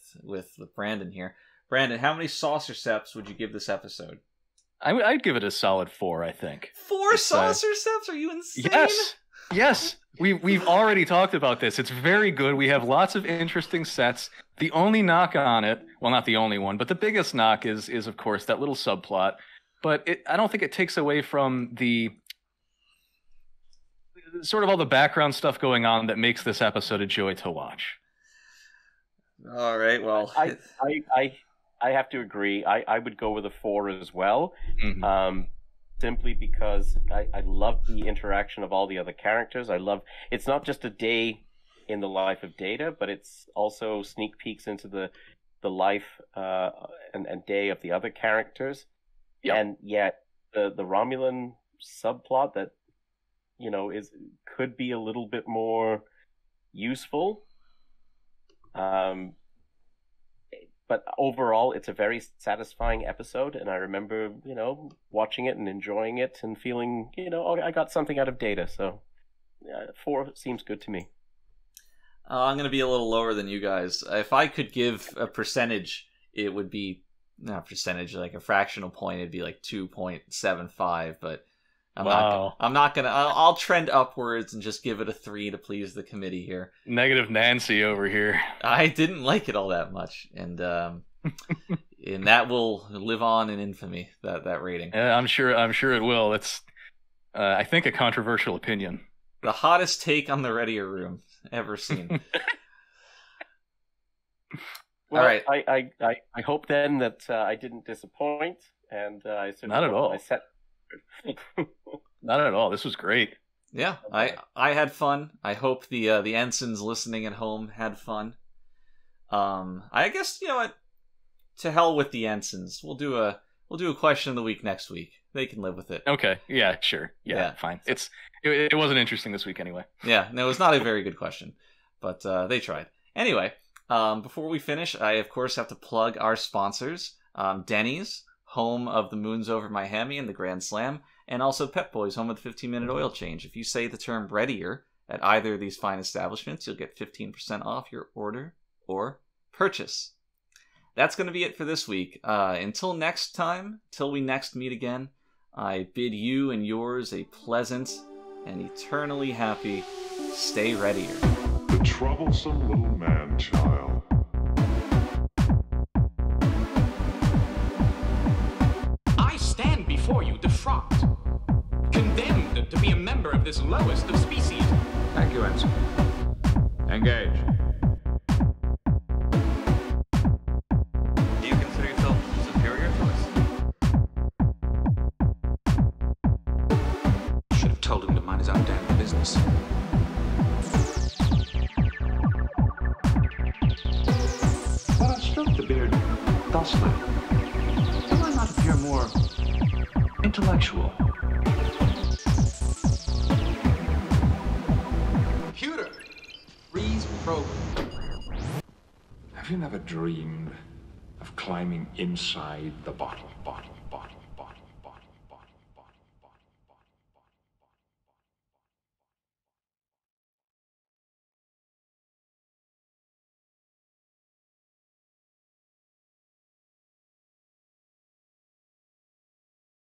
Brandon here. Brandon, how many saucer seps would you give this episode? I'd give it a solid 4, I think. 4 saucer seps? Are you insane? Yes. We've already talked about this. It's very good. We have lots of interesting sets. The only knock on it, well, not the only one, but the biggest knock is of course that little subplot. But I don't think it takes away from the sort of all the background stuff going on that makes this episode a joy to watch. All right. Well, I have to agree. I would go with a 4 as well. Mm-hmm. Simply because I love the interaction of all the other characters. It's not just a day in the life of Data, but it's also sneak peeks into the life and day of the other characters. Yep. And yet the Romulan subplot that, could be a little bit more useful. But overall, it's a very satisfying episode, and I remember, watching it and enjoying it and feeling, I got something out of Data, so 4 seems good to me. I'm going to be a little lower than you guys. If I could give a percentage, it would be, not percentage, like a fractional point, it'd be like 2.75, but I'm not gonna. I'll trend upwards and just give it a 3 to please the committee here. Negative Nancy over here. I didn't like it all that much, and and that will live on in infamy. That rating. I'm sure it will. It's I think a controversial opinion. The hottest take on the Readier Room ever seen. Well, all right. I hope then that I didn't disappoint, and I not at all. Not at all. This was great. Yeah, I had fun. I hope the ensigns listening at home had fun. I guess, you know what? To hell with the ensigns. We'll do a question of the week next week. They can live with it. Okay. Yeah. Sure. Yeah. Fine. It wasn't interesting this week anyway. Yeah. No, it was not a very good question, but they tried. Anyway, before we finish, I of course have to plug our sponsors: Denny's, home of the Moons Over Miami and the Grand Slam, and also Pep Boys, home of the 15-minute oil change. If you say the term Readier at either of these fine establishments, you'll get 15% off your order or purchase. That's going to be it for this week. Until next time, till we next meet again, I bid you and yours a pleasant and eternally happy stay readier. The troublesome little man-child. I stand before you defrocked, condemned to be a member of this lowest of species. Thank you, Ensign. Engage. Do you consider yourself superior to us? Should have told him to mind his own damn business. But I stroked the beard thusly. Do I not appear more intellectual? Computer, freeze program. Have you never dreamed of climbing inside the bottle?